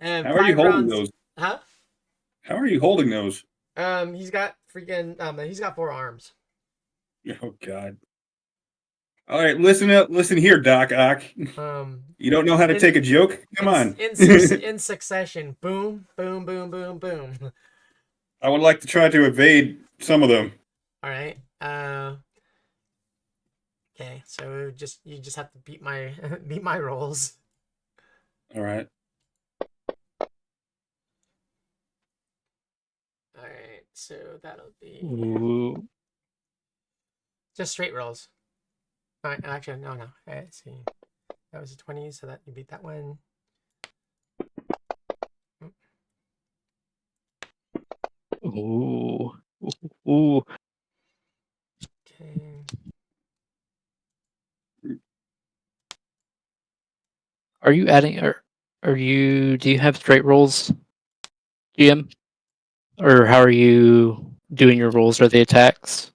Speaker 2: And
Speaker 5: How are you
Speaker 2: 5
Speaker 5: holding
Speaker 2: rounds.
Speaker 5: those?
Speaker 2: Huh?
Speaker 5: How are you holding those?
Speaker 2: He's got 4 arms.
Speaker 5: Oh God. All right, listen here, Doc Ock. You don't know how to take a joke? Come on.
Speaker 2: In succession. Boom, boom, boom, boom, boom.
Speaker 5: I would like to try to evade some of them.
Speaker 2: All right. Okay, so you just have to beat my beat my rolls.
Speaker 5: All right.
Speaker 2: All right, so that'll be
Speaker 4: Ooh.
Speaker 2: just straight rolls. All right, actually, no. All right, let's see. That was a 20, so that you beat that one.
Speaker 4: Ooh. Ooh.
Speaker 2: Okay.
Speaker 4: Are you adding do you have straight rolls, GM? Or how are you doing your rolls? Are they attacks?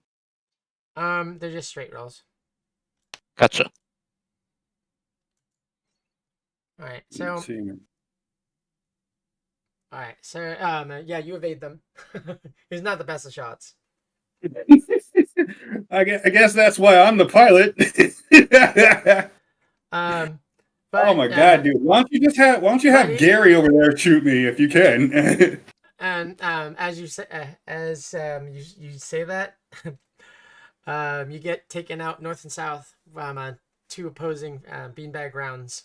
Speaker 2: They're just straight rolls.
Speaker 4: Gotcha.
Speaker 2: All right, so
Speaker 5: Let's see.
Speaker 2: yeah, you evade them. He's not the best of shots.
Speaker 5: I guess that's why I'm the pilot.
Speaker 2: But,
Speaker 5: oh my God, dude! Why don't you have Gary over there shoot me if you can?
Speaker 2: And as you say, you say that, you get taken out north and south from 2 opposing beanbag rounds.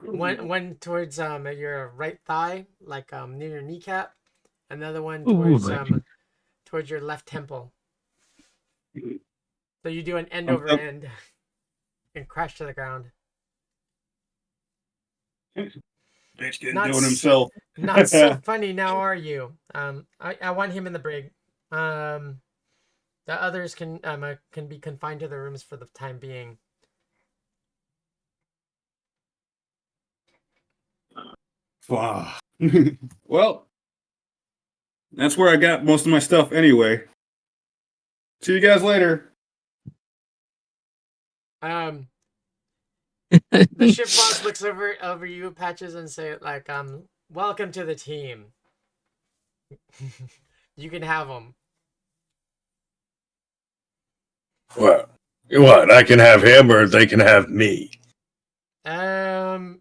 Speaker 2: One towards your right thigh, like near your kneecap. Another one towards your left temple. So you do an end over end and crash to the ground.
Speaker 5: Bitch getting doing himself.
Speaker 2: Not so funny now, are you? I want him in the brig. The others can be confined to their rooms for the time being.
Speaker 5: Well, that's where I got most of my stuff anyway. See you guys later.
Speaker 2: The ship boss looks over you, Patches, and say like, welcome to the team. You can have them.
Speaker 6: What? I can have him, or they can have me.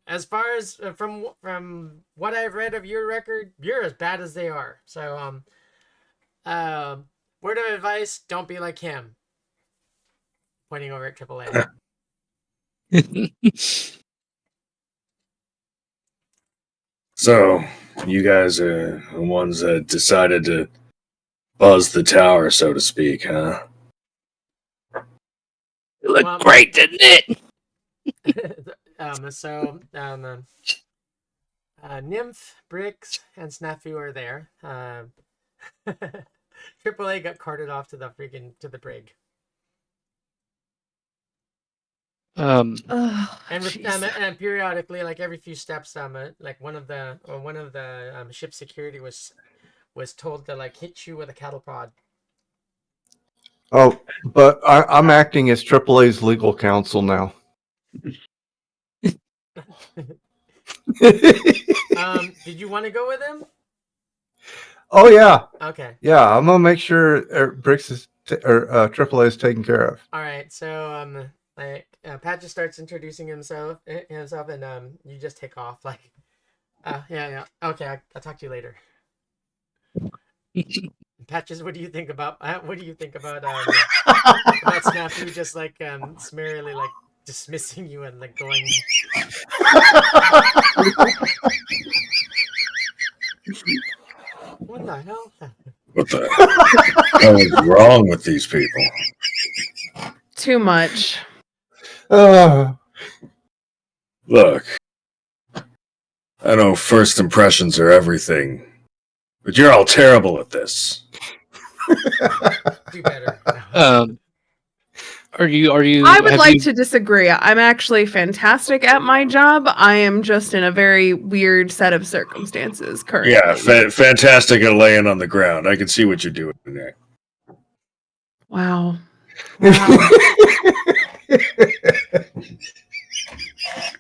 Speaker 2: As far as from what I've read of your record, you're as bad as they are. So, word of advice: don't be like him. Pointing over at AAA.
Speaker 6: So, you guys are the ones that decided to buzz the tower, so to speak, huh?
Speaker 4: It looked great, didn't it?
Speaker 2: Nymph, Bricks, and Snafu are there. AAA got carted off to the brig.
Speaker 3: Oh,
Speaker 2: And periodically, like every few steps, like one of the ship security was told to like hit you with a cattle prod.
Speaker 1: Oh, but I'm acting as AAA's legal counsel now.
Speaker 2: Did you want to go with him?
Speaker 1: Oh yeah,
Speaker 2: Okay.
Speaker 1: yeah. I'm gonna make sure Bricks is AAA is taken care of.
Speaker 2: All right. So Pat just starts introducing himself, and you just take off. Like, yeah. Okay, I'll talk to you later. Patches, what do you think about Snafu just like summarily like dismissing you and like going? What the hell?
Speaker 6: What the hell is wrong with these people?
Speaker 3: too much.
Speaker 6: Look, I know first impressions are everything, but you're all terrible at this.
Speaker 2: Do better.
Speaker 4: Are you?
Speaker 3: I would like to disagree. I'm actually fantastic at my job. I am just in a very weird set of circumstances currently.
Speaker 6: Yeah, fantastic at laying on the ground. I can see what you're doing there.
Speaker 3: Wow.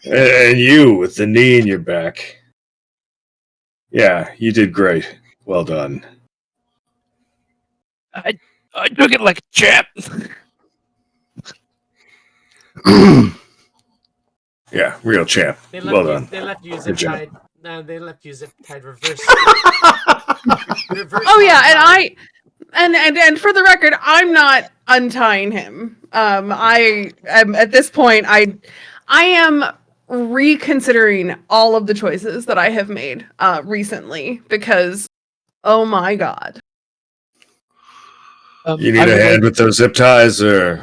Speaker 6: And you with the knee in your back. Yeah, you did great. Well done.
Speaker 4: I took it like a champ.
Speaker 6: Yeah, real champ. Well done.
Speaker 2: They left you
Speaker 6: Good
Speaker 2: zip
Speaker 6: job.
Speaker 2: tied. No, they left you zip tied reverse.
Speaker 3: Oh yeah, and for the record, I'm not untying him. I am at this point. I am reconsidering all of the choices that I have made recently because, oh my god.
Speaker 6: You need a hand with those zip ties, or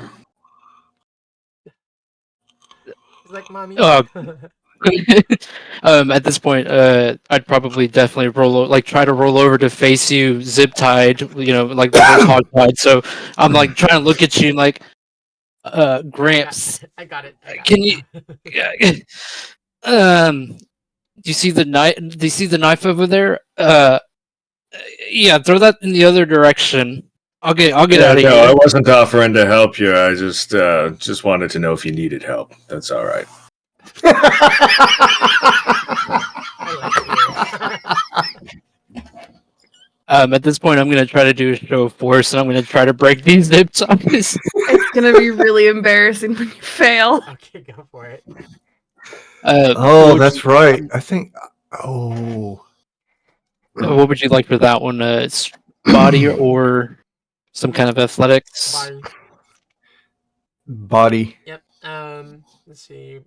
Speaker 2: Like mommy.
Speaker 4: At this point, I'd probably definitely try to roll over to face you, zip tied, like the hog tied. So I'm like trying to look at you, like, Gramps,
Speaker 2: I got it.
Speaker 4: can you? Do you see the knife? Do you see the knife over there? Yeah, throw that in the other direction. I'll get out of here.
Speaker 6: No, I wasn't offering to help you. I just wanted to know if you needed help. That's all right.
Speaker 2: I
Speaker 4: At this point, I'm gonna try to do a show of force, and I'm gonna try to break these zip ties.
Speaker 3: It's gonna be really embarrassing when you fail.
Speaker 2: Okay, go for it.
Speaker 1: Oh, that's right. I think. Oh,
Speaker 4: What would you like for that one? It's body or some kind of athletics?
Speaker 2: Body.
Speaker 1: body.
Speaker 2: Yep. Let's see.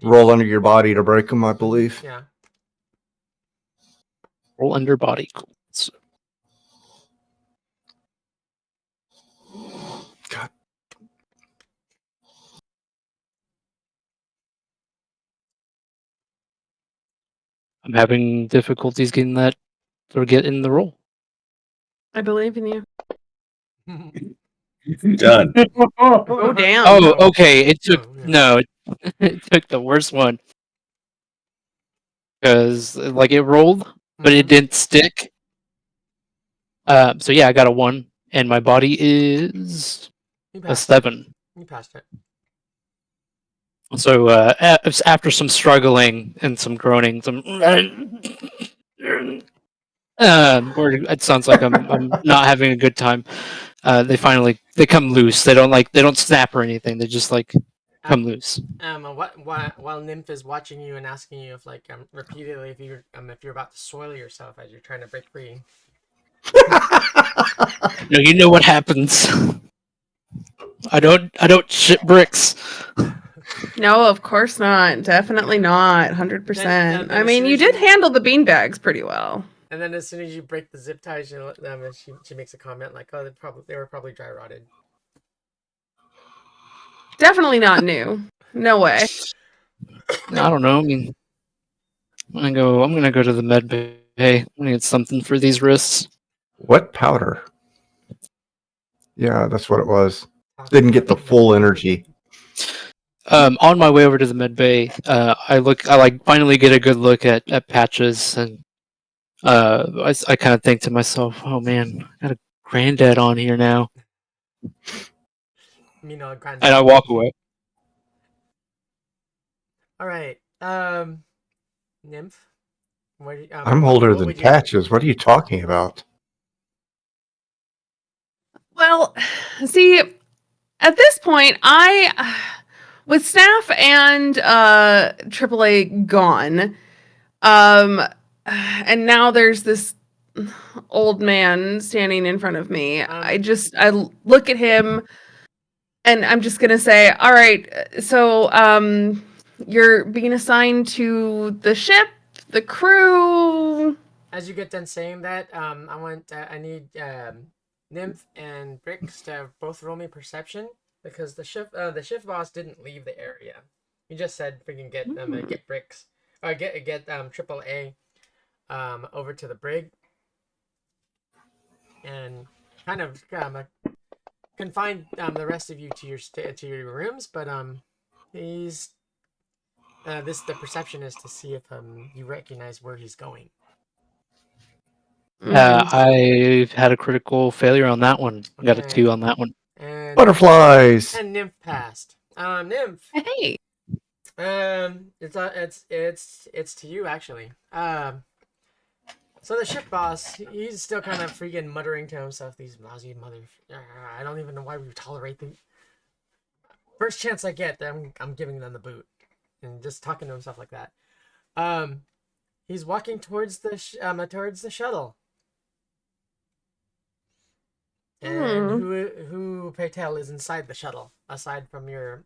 Speaker 1: Roll under your body to break them, I believe.
Speaker 2: Yeah.
Speaker 4: Roll under body. Cool. So,
Speaker 1: God.
Speaker 4: I'm having difficulties getting that or getting the roll.
Speaker 3: I believe in you.
Speaker 6: Done.
Speaker 3: Oh damn.
Speaker 4: Oh, okay. It took
Speaker 2: Oh, yeah.
Speaker 4: no. It took the worst one because like it rolled, but it
Speaker 2: Mhm.
Speaker 4: didn't stick. So yeah, I got a 1, and my body is
Speaker 2: You
Speaker 4: a
Speaker 2: passed
Speaker 4: 7.
Speaker 2: it. You passed it.
Speaker 4: So after some struggling and some groaning, or it sounds like I'm not having a good time. They come loose. They don't snap or anything. They just like come loose.
Speaker 2: While Nymph is watching you and asking you if like repeatedly if you're about to soil yourself as you're trying to break free.
Speaker 4: No, you know what happens. I don't ship bricks.
Speaker 3: No, of course not. Definitely not. 100%.
Speaker 2: Then
Speaker 3: I
Speaker 2: as
Speaker 3: mean,
Speaker 2: soon
Speaker 3: you
Speaker 2: as
Speaker 3: did
Speaker 2: you-
Speaker 3: handle the beanbags pretty well.
Speaker 2: And then as soon as you break the zip ties, she makes a comment like, "Oh, they were probably dry rotted."
Speaker 3: Definitely not new. No way.
Speaker 4: I don't know. I mean, I'm gonna go to the med bay. I'm gonna get something for these wrists.
Speaker 1: Wet powder. Yeah, that's what it was. Didn't get the full energy.
Speaker 4: On my way over to the med bay, I like finally get a good look at Patches, and I kind of think to myself, oh man, I got a granddad on here now,
Speaker 2: Granddad.
Speaker 4: and I walk away.
Speaker 2: All right. Nymph.
Speaker 1: I'm older
Speaker 2: what
Speaker 1: than
Speaker 2: would you-
Speaker 1: Patches. What are you talking about?
Speaker 3: Well, see, at this point, with staff and AAA gone, and now there's this old man standing in front of me. I look at him, and I'm just gonna say, all right, so you're being assigned to the ship, the crew.
Speaker 2: As you get done saying that, I need Nymph and Bricks to both roll me perception because the shift boss didn't leave the area. He just said freaking get Bricks or get AAA over to the brig and kind of confine the rest of you to your rooms, but he's the perception is to see if you recognize where he's going.
Speaker 4: I've had a critical failure on that one. I got a
Speaker 2: Okay.
Speaker 4: 2 on that one.
Speaker 2: And
Speaker 1: Butterflies.
Speaker 2: and Nymph passed. Nymph.
Speaker 3: Hey.
Speaker 2: It's to you actually. So the ship boss, he's still kind of freaking muttering to himself, "These lousy mother. I don't even know why we tolerate them. First chance I get, I'm giving them the boot," and just talking to himself like that. He's walking towards the shuttle. And who pray tell is inside the shuttle, aside from your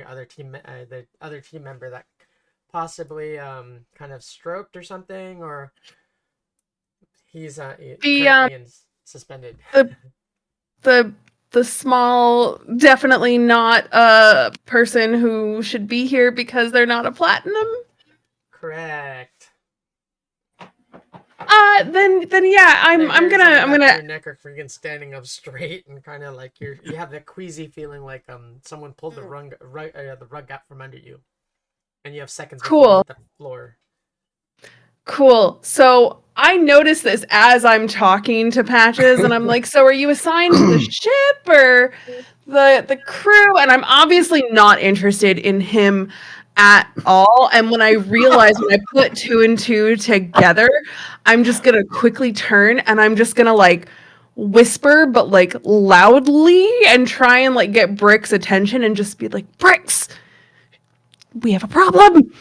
Speaker 2: other team, the other team member that possibly kind of stroked or something, or he's currently suspended.
Speaker 3: The small, definitely not a person who should be here because they're not a platinum.
Speaker 2: Correct.
Speaker 3: Then yeah, I'm gonna
Speaker 2: Your neck are freaking standing up straight and kind of like you have that queasy feeling like someone pulled the rug out from under you, and you have seconds before you hit the floor.
Speaker 3: Cool. So I notice this as I'm talking to Patches, and I'm like, "So are you assigned to the ship or the crew?" And I'm obviously not interested in him at all. And when I put 2 and 2 together, I'm just gonna quickly turn and I'm just gonna like whisper, but like loudly, and try and like get Brick's attention and just be like, "Bricks, we have a problem."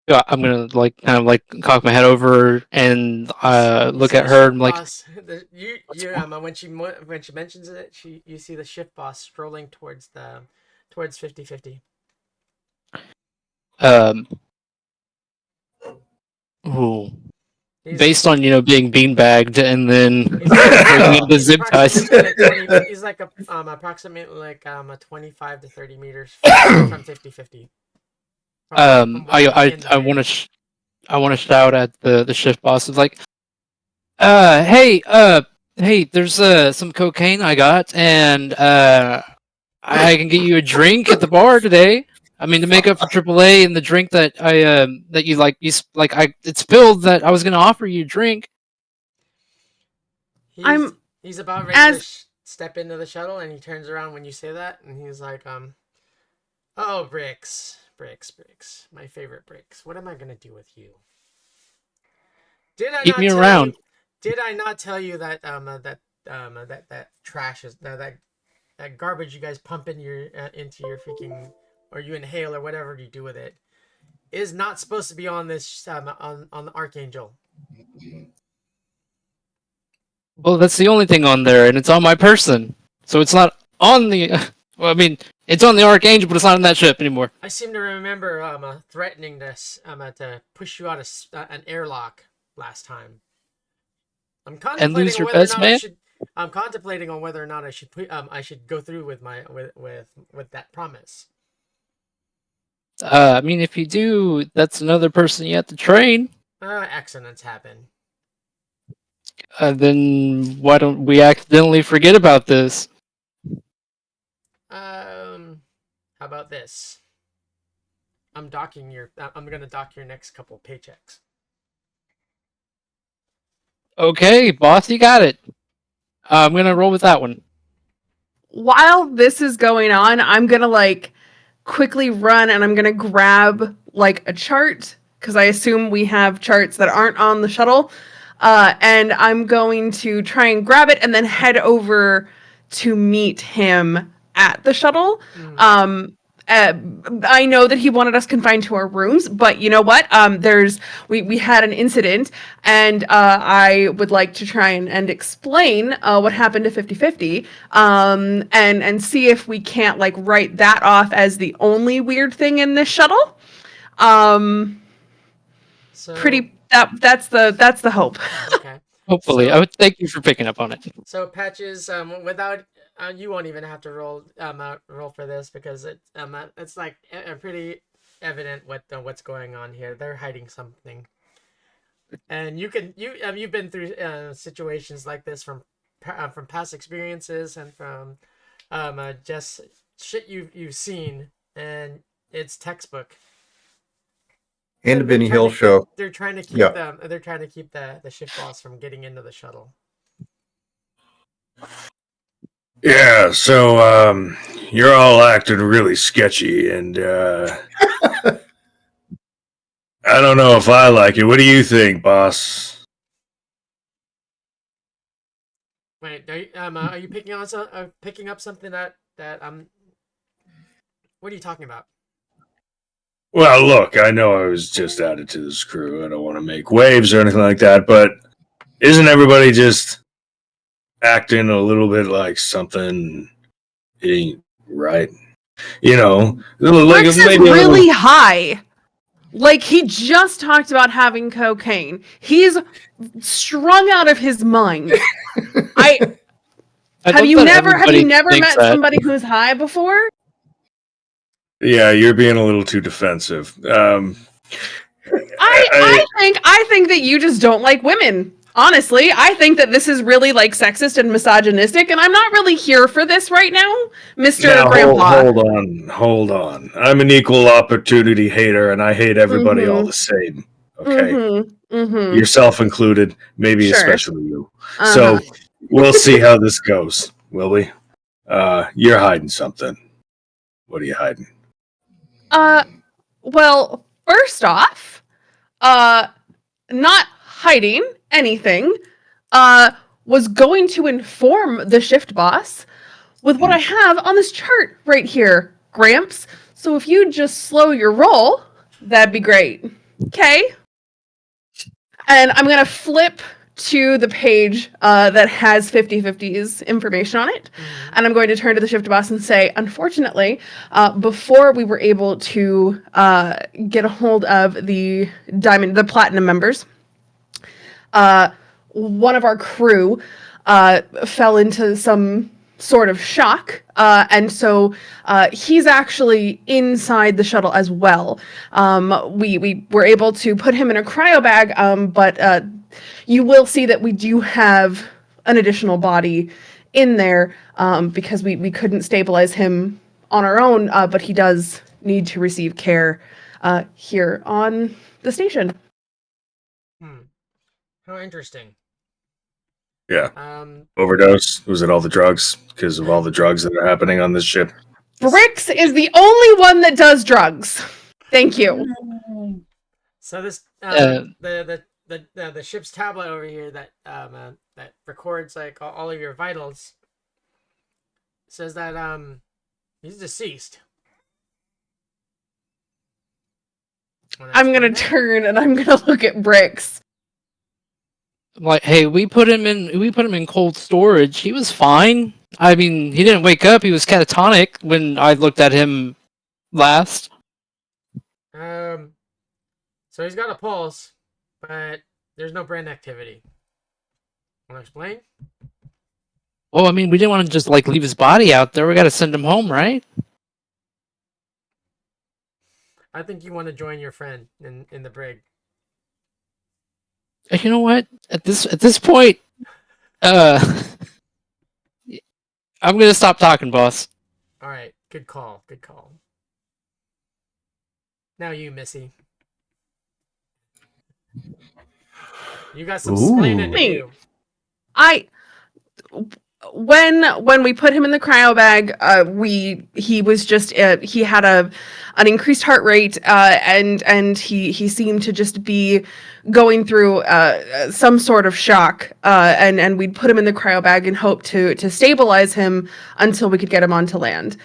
Speaker 4: Yeah, I'm gonna like kind of like cock my head over and look at her and like,
Speaker 2: when she mentions it, you see the shift boss strolling towards 50-50.
Speaker 4: Ooh. Based on being beanbagged and then breaking into zip ties.
Speaker 2: He's like approximately like 25 to 30 meters from 50-50.
Speaker 4: I want to shout at the shift boss. It's like, hey, there's some cocaine I got, and I can get you a drink at the bar today. I mean, to make up for AAA and the drink that it spilled that I was going to offer you a drink.
Speaker 2: He's about ready to step into the shuttle, and he turns around when you say that, and he's like, "Oh, Bricks, my favorite Bricks. What am I going to do with you?
Speaker 4: Keep me around.
Speaker 2: Did I not tell you that that trash is that garbage you guys pump into your freaking, or you inhale or whatever you do with it, is not supposed to be on this on the Archangel."
Speaker 4: Well, that's the only thing on there, and it's on my person, so it's not on the. Well, I mean, it's on the Archangel, but it's not on that ship anymore.
Speaker 2: I seem to remember threatening this to push you out of an airlock last time. I'm contemplating on whether or not I should go through with that promise.
Speaker 4: I mean, if you do, that's another person you have to train.
Speaker 2: Accidents happen.
Speaker 4: Then why don't we accidentally forget about this?
Speaker 2: How How about this? I'm gonna dock your next couple paychecks.
Speaker 4: Okay, boss, you got it. I'm gonna roll with that one.
Speaker 3: While this is going on, I'm gonna like quickly run and I'm gonna grab like a chart because I assume we have charts that aren't on the shuttle. And I'm going to try and grab it and then head over to meet him at the shuttle. I know that he wanted us confined to our rooms, but you know what? We had an incident, and I would like to try and explain what happened to 50/50, and see if we can't like write that off as the only weird thing in this shuttle.
Speaker 2: So
Speaker 3: That's the hope.
Speaker 2: okay.
Speaker 4: Hopefully,
Speaker 2: So-
Speaker 4: I would thank you for picking up on it.
Speaker 2: So Patches, without you won't even have to roll for this because it's like pretty evident what's going on here. They're hiding something, and you've been through situations like this from past experiences and from just shit you've seen, and it's textbook.
Speaker 1: And the
Speaker 2: They're
Speaker 1: Benny
Speaker 2: trying
Speaker 1: Hill
Speaker 2: to
Speaker 1: show.
Speaker 2: keep- They're trying to keep
Speaker 1: Yeah.
Speaker 2: them. They're trying to keep the shift boss from getting into the shuttle.
Speaker 6: Yeah, so you're all acting really sketchy, and I don't know if I like it. What do you think, boss?
Speaker 2: Wait, are you picking up something that what are you talking about?
Speaker 6: Well, look, I know I was just added to this crew. I don't want to make waves or anything like that, but isn't everybody just acting a little bit like something ain't right? You know, like
Speaker 3: Brix is
Speaker 6: maybe a little-
Speaker 3: really high. Like he just talked about having cocaine. He's strung out of his mind. Have you never met somebody who's high before?
Speaker 6: Yeah, you're being a little too defensive.
Speaker 3: I think that you just don't like women. Honestly, I think that this is really like sexist and misogynistic, and I'm not really here for this right now, Mr.
Speaker 6: Now,
Speaker 3: Grandpa.
Speaker 6: hold on. I'm an equal opportunity hater, and I hate everybody all the same. Okay, yourself included, maybe
Speaker 3: Sure.
Speaker 6: especially you.
Speaker 3: Uh-huh.
Speaker 6: So we'll see how this goes, will we? You're hiding something. What are you hiding?
Speaker 3: Well, first off, not hiding anything, was going to inform the shift boss with what I have on this chart right here, Gramps. So if you just slow your roll, that'd be great. Okay. And I'm going to flip to the page that has 50/50's information on it. And I'm going to turn to the shift boss and say, unfortunately, before we were able to get a hold of the platinum members, one of our crew fell into some sort of shock, and so he's actually inside the shuttle as well. We were able to put him in a cryo bag, but you will see that we do have an additional body in there because we couldn't stabilize him on our own, but he does need to receive care here on the station.
Speaker 2: How interesting.
Speaker 6: Yeah. Overdose? Was it all the drugs? Because of all the drugs that are happening on this ship?
Speaker 3: Brix is the only one that does drugs. Thank you.
Speaker 2: So this the ship's tablet over here that that records like all of your vitals says that he's deceased.
Speaker 3: I'm gonna turn and I'm gonna look at Brix.
Speaker 4: Like, hey, we put him in cold storage. He was fine. I mean, he didn't wake up. He was catatonic when I looked at him last.
Speaker 2: So he's got a pulse, but there's no brain activity. Want to explain?
Speaker 4: Well, I mean, we didn't want to just like leave his body out there. We got to send him home, right?
Speaker 2: I think you want to join your friend in the brig.
Speaker 4: You know what? At this point, I'm gonna stop talking, boss.
Speaker 2: All right, good call. Good call. Now you, Missy. You got some explaining to
Speaker 3: Ooh.
Speaker 2: do.
Speaker 3: When we put him in the cryo bag, he was just he had an increased heart rate, and he seemed to just be going through some sort of shock, and we'd put him in the cryo bag and hope to stabilize him until we could get him onto land.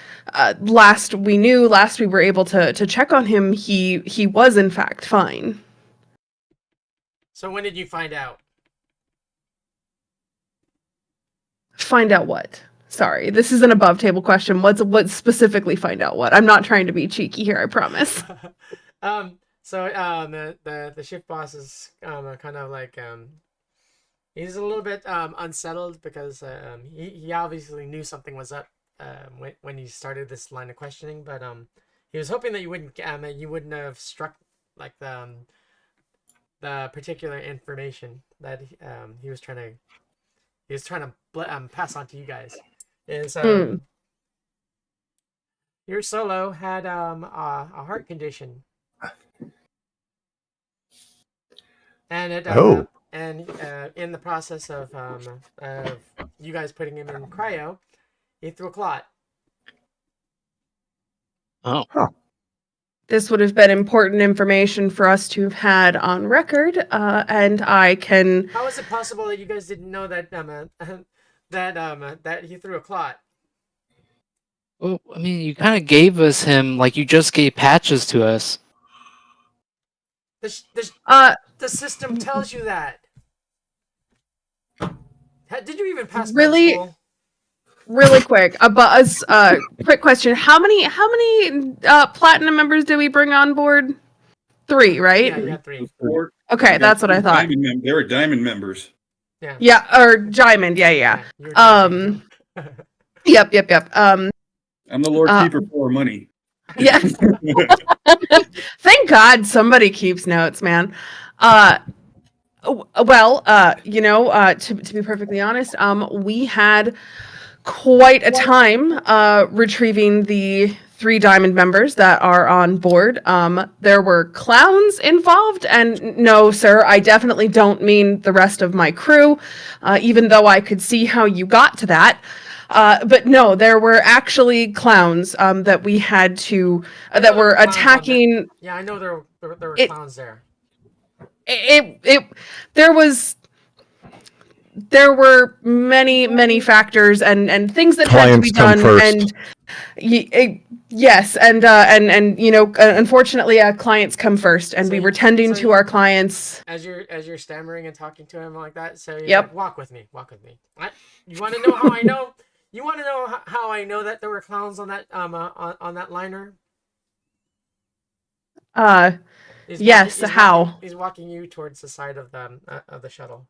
Speaker 3: Last we were able to check on him, he was in fact fine.
Speaker 2: So when did you find out?
Speaker 3: Find out what? Sorry, this is an above table question. What specifically find out what? I'm not trying to be cheeky here, I promise.
Speaker 2: The shift boss is kind of like he's a little bit unsettled because he obviously knew something was up when he started this line of questioning, but he was hoping that you wouldn't have struck like the particular information that he was trying to pass on to you guys. Is your solo had a heart condition, and it in the process of you guys putting him in cryo, he threw a clot.
Speaker 4: Oh.
Speaker 3: This would have been important information for us to have had on record, and I can.
Speaker 2: How is it possible that you guys didn't know that that he threw a clot?
Speaker 4: Well, I mean, you kind of gave us him like you just gave patches to us.
Speaker 2: The system tells you that. Did you even pass
Speaker 3: Really?
Speaker 2: med school?
Speaker 3: Really quick, quick question: How many platinum members did we bring on board? 3, right?
Speaker 2: Yeah, you got 3.
Speaker 3: Okay, that's what I thought.
Speaker 5: They were diamond members.
Speaker 2: Yeah.
Speaker 3: Yeah, or diamond. Yeah.
Speaker 2: You were
Speaker 3: Yep.
Speaker 5: I'm the Lord Keeper for money.
Speaker 3: Yeah. Thank God somebody keeps notes, man. Well, to be perfectly honest, we had quite a time retrieving the 3 diamond members that are on board. There were clowns involved, and no, sir, I definitely don't mean the rest of my crew, even though I could see how you got to that. But no, there were actually clowns that we had to that were attacking.
Speaker 2: Yeah, I know there were clowns there.
Speaker 3: There were many factors and things that had to be done, and yes, and unfortunately, clients come first, and we were tending to our clients.
Speaker 2: As you're stammering and talking to him like that, so
Speaker 3: Yep.
Speaker 2: like, walk with me. You want to know how I know? You want to know how I know that there were clowns on that on that liner?
Speaker 3: Yes. How?
Speaker 2: He's walking you towards the side of the shuttle.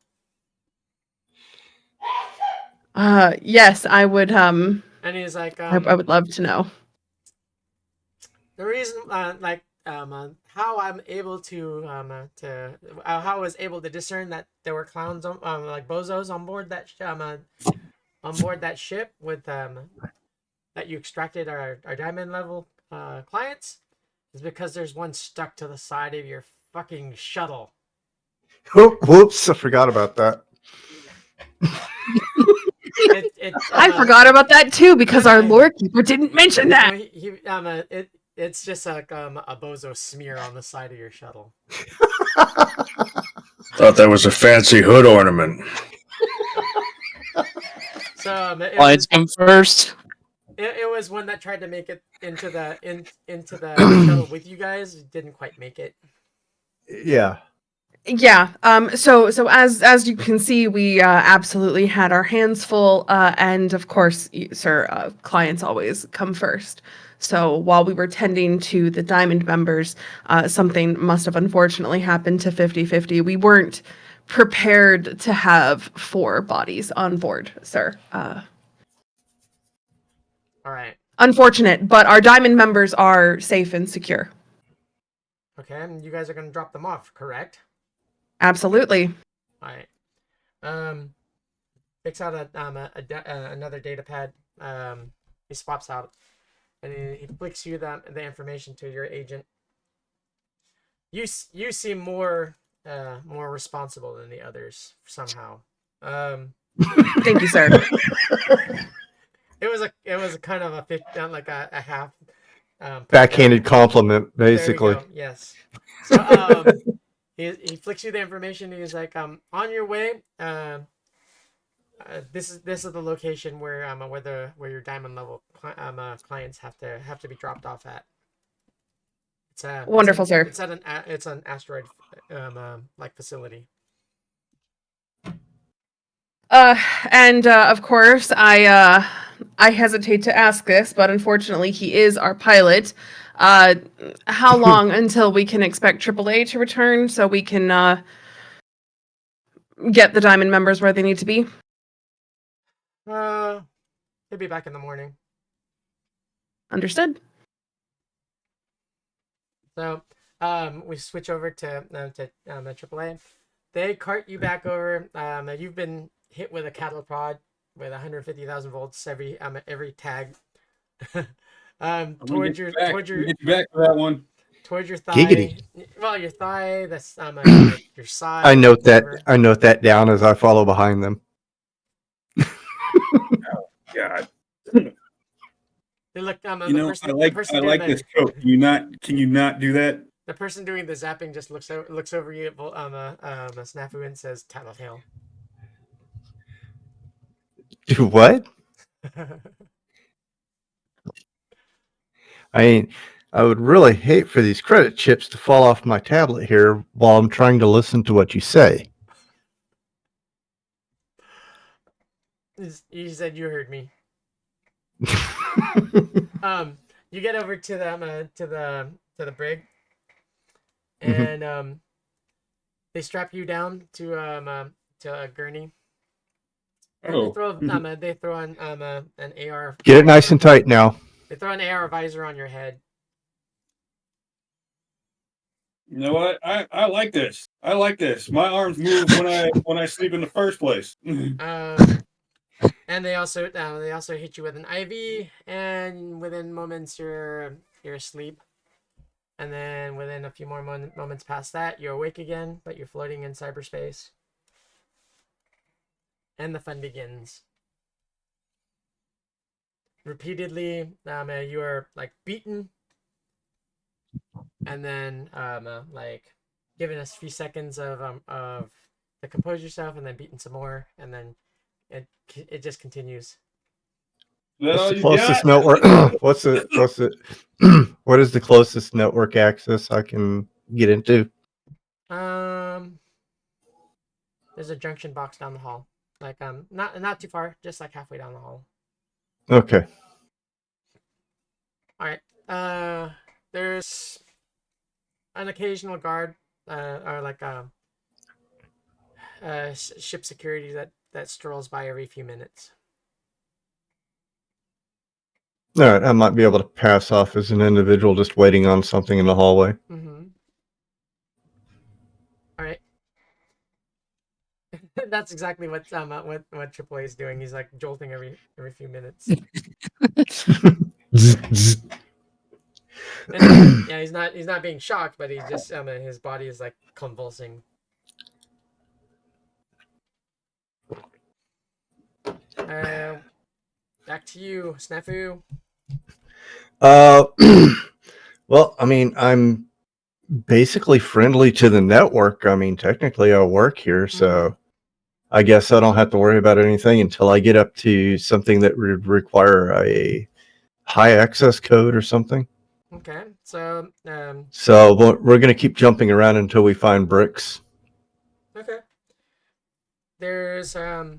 Speaker 3: Yes, I would.
Speaker 2: And he's like,
Speaker 3: I would love to know.
Speaker 2: The reason, how I'm able to how I was able to discern that there were clowns like bozos on board that ship with that you extracted our diamond level clients is because there's one stuck to the side of your fucking shuttle.
Speaker 1: Oh, whoops! I forgot about that.
Speaker 3: I forgot about that too because our lore keeper didn't mention that.
Speaker 2: It's just like a bozo smear on the side of your shuttle.
Speaker 6: Thought that was a fancy hood ornament.
Speaker 2: So
Speaker 4: Clients come first.
Speaker 2: It was one that tried to make it into the shuttle with you guys. It didn't quite make it.
Speaker 1: Yeah.
Speaker 3: Yeah. So as you can see, we absolutely had our hands full, and of course, sir, clients always come first. So while we were tending to the diamond members, something must have unfortunately happened to 50-50. We weren't prepared to have 4 bodies on board, sir.
Speaker 2: All right.
Speaker 3: Unfortunate, but our diamond members are safe and secure.
Speaker 2: Okay, and you guys are gonna drop them off, correct?
Speaker 3: Absolutely.
Speaker 2: All right. Picks out another data pad. He swaps out, and he flicks you the information to your agent. you seem more more responsible than the others somehow.
Speaker 3: Thank you, sir.
Speaker 2: It was a kind of like a half
Speaker 1: Backhanded compliment,
Speaker 2: There we
Speaker 1: basically.
Speaker 2: go. Yes. So he flicks you the information. He's like, on your way. This is the location where where your diamond level clients have to be dropped off at. It's
Speaker 3: Wonderful, sir.
Speaker 2: It's an asteroid like facility.
Speaker 3: And of course, I hesitate to ask this, but unfortunately, he is our pilot. How long until we can expect AAA to return so we can get the diamond members where they need to be?
Speaker 2: He'll be back in the morning.
Speaker 3: Understood.
Speaker 2: So we switch over to AAA. They cart you back over. You've been hit with a cattle prod with 150,000 volts every tag. Towards your
Speaker 5: Get you back to that one.
Speaker 2: towards your thigh.
Speaker 1: Giggity.
Speaker 2: Well, your thigh. That's your side.
Speaker 1: I note that.
Speaker 2: whatever.
Speaker 1: I note that down as I follow behind them.
Speaker 5: God.
Speaker 2: They look.
Speaker 5: I like this coat. Can you not do that?
Speaker 2: The person doing the zapping just looks over you at Snafu and says, "Tattletale."
Speaker 1: Do what? I mean, I would really hate for these credit chips to fall off my tablet here while I'm trying to listen to what you say.
Speaker 2: You said you heard me. You get over to the brig, and they strap you down to a gurney. And
Speaker 5: Oh.
Speaker 2: they throw on an AR.
Speaker 1: Get it nice and tight now.
Speaker 2: They throw an AR visor on your head.
Speaker 5: You know what? I like this. I like this. My arms move when I sleep in the first place.
Speaker 2: And they also hit you with an IV, and within moments you're asleep, and then within a few more moments past that you're awake again, but you're floating in cyberspace, and the fun begins. Repeatedly, you are like beaten, and then like given a few seconds of to compose yourself, and then beaten some more, and then it just continues.
Speaker 1: What's the closest network? What is the closest network access I can get into?
Speaker 2: There's a junction box down the hall, like not too far, just like halfway down the hall.
Speaker 1: Okay.
Speaker 2: All right. There's an occasional guard, or like ship security that strolls by every few minutes.
Speaker 1: All right. I might be able to pass off as an individual just waiting on something in the hallway.
Speaker 2: Mm-hmm. All right. That's exactly what AAA is doing. He's like jolting every few minutes. And, yeah, he's not being shocked, but he's just his body is like convulsing. Back to you, Snafu.
Speaker 1: Well, I mean, I'm basically friendly to the network. I mean, technically I work here, so I guess I don't have to worry about anything until I get up to something that would require a high access code or something.
Speaker 2: Okay, so
Speaker 1: So we're going to keep jumping around until we find bricks.
Speaker 2: okay. There's a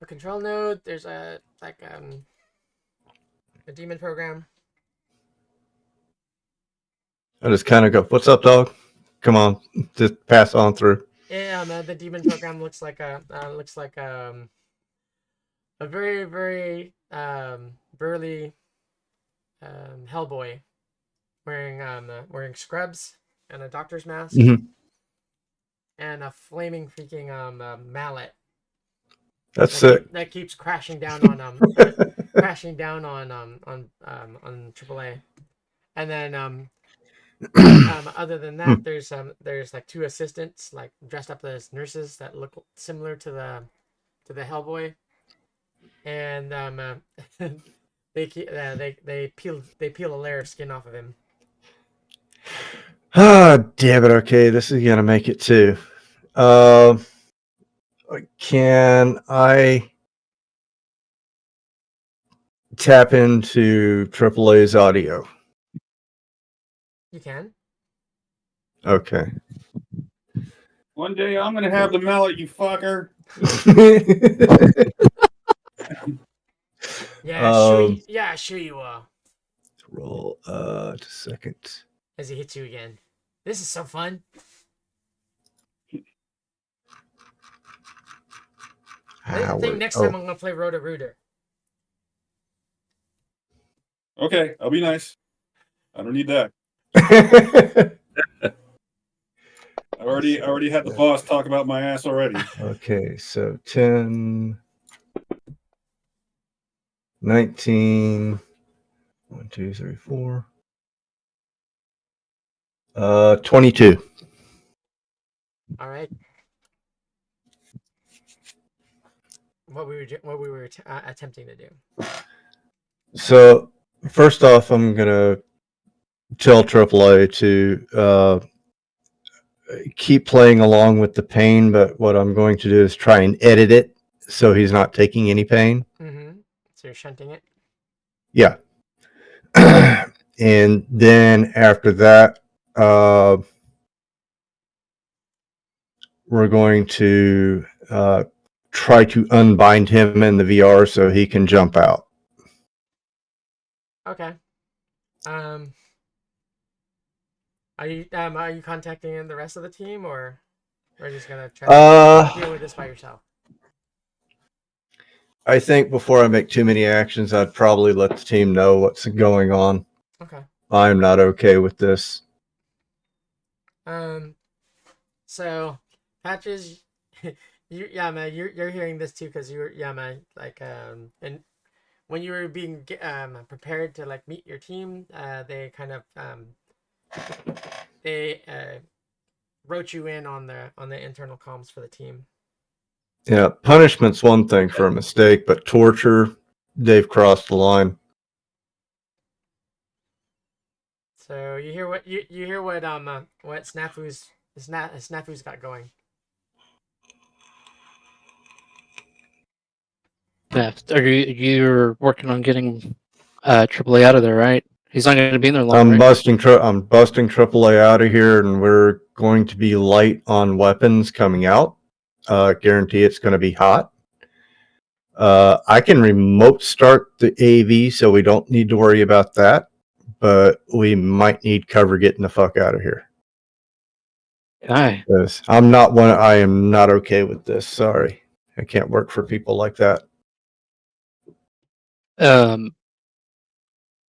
Speaker 2: control node. There's a demon program.
Speaker 1: I just kind of go, "What's up, dog? Come on, just pass on through."
Speaker 2: Yeah, the demon program looks like a very very burly Hellboy wearing scrubs and a doctor's mask and a flaming freaking mallet.
Speaker 1: That's sick.
Speaker 2: That keeps crashing down on AAA, and then Other than that, there's like two assistants like dressed up as nurses that look similar to the Hellboy, and they peel a layer of skin off of him.
Speaker 1: Ah, damn it. Okay, this is gonna make it too. Can I tap into AAA's audio?
Speaker 2: You can.
Speaker 1: Okay.
Speaker 5: One day I'm gonna have the mallet, you fucker.
Speaker 2: Yeah, sure you are.
Speaker 1: Roll just a second.
Speaker 2: As he hits you again. This is so fun. I think next time I'm gonna play Roto-Rooter.
Speaker 5: Okay, I'll be nice. I don't need that. I already had the boss talk about my ass already.
Speaker 1: Okay, so 10, 19, 1, 2, 3, 4. 22.
Speaker 2: All right. What we were attempting to do.
Speaker 1: So first off, I'm gonna tell AAA to keep playing along with the pain, but what I'm going to do is try and edit it so he's not taking any pain.
Speaker 2: Mm-hmm. So you're shunting it.
Speaker 1: Yeah. And then after that, we're going to try to unbind him in the VR so he can jump out.
Speaker 2: Okay. Are you contacting the rest of the team, or are you just gonna try to deal with this by yourself?
Speaker 1: I think before I make too many actions, I'd probably let the team know what's going on.
Speaker 2: Okay.
Speaker 1: I'm not okay with this.
Speaker 2: So Patches, you're hearing this too because you're and when you were being prepared to like meet your team, they kind of wrote you in on the internal comms for the team.
Speaker 1: Yeah, punishment's one thing for a mistake, but torture, they've crossed the line.
Speaker 2: So you hear what Snafu's got going.
Speaker 4: Yeah, you're working on getting AAA out of there, right? He's not going to be in there long.
Speaker 1: I'm
Speaker 4: right?
Speaker 1: busting AAA out of here, and we're going to be light on weapons coming out. Guarantee it's going to be hot. I can remote start the AV, so we don't need to worry about that. But we might need cover getting the fuck out of here.
Speaker 4: Aye.
Speaker 1: I am not okay with this. Sorry, I can't work for people like that.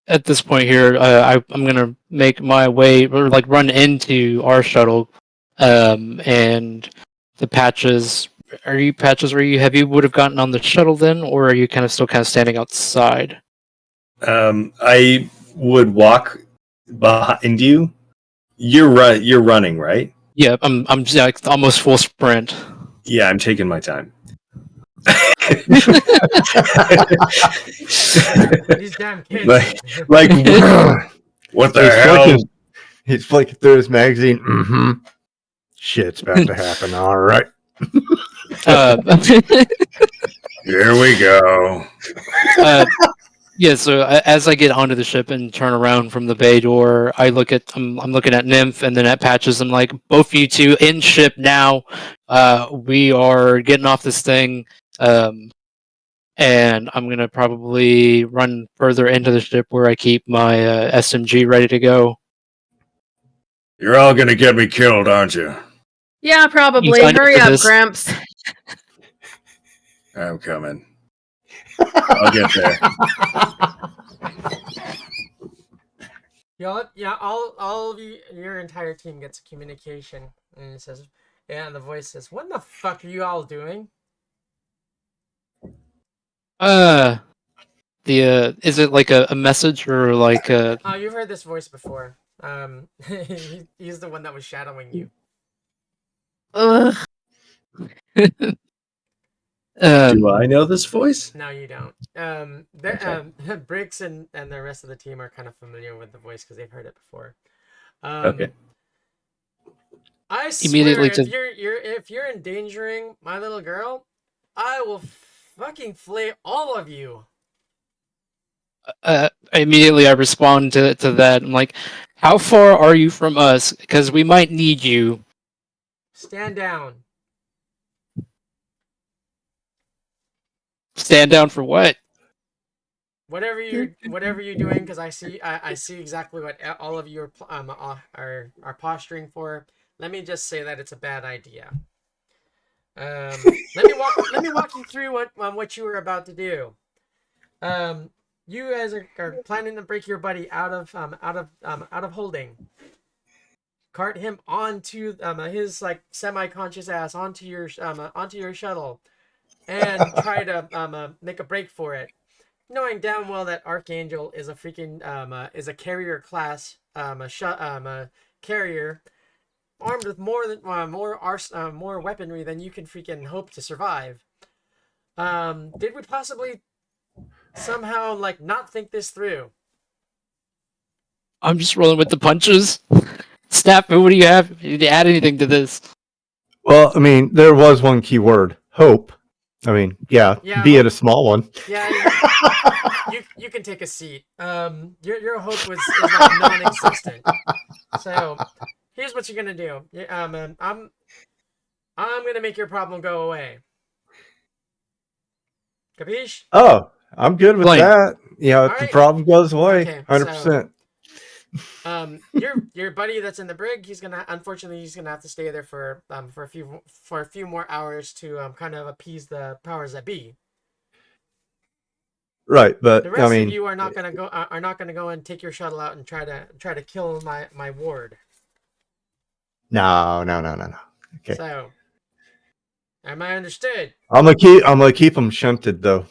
Speaker 4: At this point here, I'm gonna make my way or like run into our shuttle, and the Patches. Are you Patches? Have you would have gotten on the shuttle then, or are you still standing outside?
Speaker 6: I would walk behind you. You're running, right?
Speaker 4: Yeah, I'm like almost full sprint.
Speaker 6: Yeah, I'm taking my time.
Speaker 2: These damn kids.
Speaker 6: like what the hell?
Speaker 1: He's flicking through his magazine. Mm-hmm. Shit's about to happen. All right.
Speaker 6: Here we go.
Speaker 4: Yeah, so as I get onto the ship and turn around from the bay door, I'm looking at Nymph and then at Patches. I'm like, both of you two in ship now. We are getting off this thing, and I'm gonna probably run further into the ship where I keep my SMG ready to go.
Speaker 6: You're all gonna get me killed, aren't you?
Speaker 3: Yeah, probably. Hurry up, Gramps.
Speaker 6: I'm coming. I'll get there.
Speaker 2: All of you, your entire team gets a communication, and it says, and the voice says, "What the fuck are you all doing?"
Speaker 4: Is it like a message or like a?
Speaker 2: Oh, you've heard this voice before. He's the one that was shadowing you.
Speaker 3: Ugh.
Speaker 6: Do I know this voice?
Speaker 2: No, you don't. Briggs and the rest of the team are kind of familiar with the voice because they've heard it before.
Speaker 6: Okay.
Speaker 2: I swear,
Speaker 4: Immediately
Speaker 2: if you're endangering my little girl, I will fucking flay all of you.
Speaker 4: Immediately I respond to that. I'm like, how far are you from us? Because we might need you.
Speaker 2: Stand down.
Speaker 4: Stand down for what?
Speaker 2: Whatever you're doing, because I see exactly what all of you are posturing for. Let me just say that it's a bad idea. Let me walk you through what you were about to do. You guys are planning to break your buddy out of holding. Cart him onto his like semi-conscious ass onto your shuttle, and try to make a break for it, knowing damn well that Archangel is a freaking is a carrier class a carrier armed with more weaponry than you can freaking hope to survive. Did we possibly somehow like not think this through?
Speaker 4: I'm just rolling with the punches. Snap, what do you have? You need to add anything to this?
Speaker 1: Well, I mean, there was one key word: hope. I mean, yeah, be it a small one.
Speaker 2: Yeah, you can take a seat. Your hope is like non-existent. So here's what you're gonna do. I'm gonna make your problem go away. Capiche?
Speaker 1: Oh, I'm good with
Speaker 4: Blame.
Speaker 1: that. You know, if the
Speaker 2: Alright.
Speaker 1: problem goes away,
Speaker 2: Okay,
Speaker 1: 100%.
Speaker 2: Your buddy that's in the brig, he's gonna have to stay there for a few more hours to kind of appease the powers that be.
Speaker 1: Right, but
Speaker 2: The rest
Speaker 1: I mean,
Speaker 2: of you are not gonna go and take your shuttle out and try to kill my ward.
Speaker 1: no. Okay,
Speaker 2: So, am I understood?
Speaker 1: I'm gonna keep them shunted though,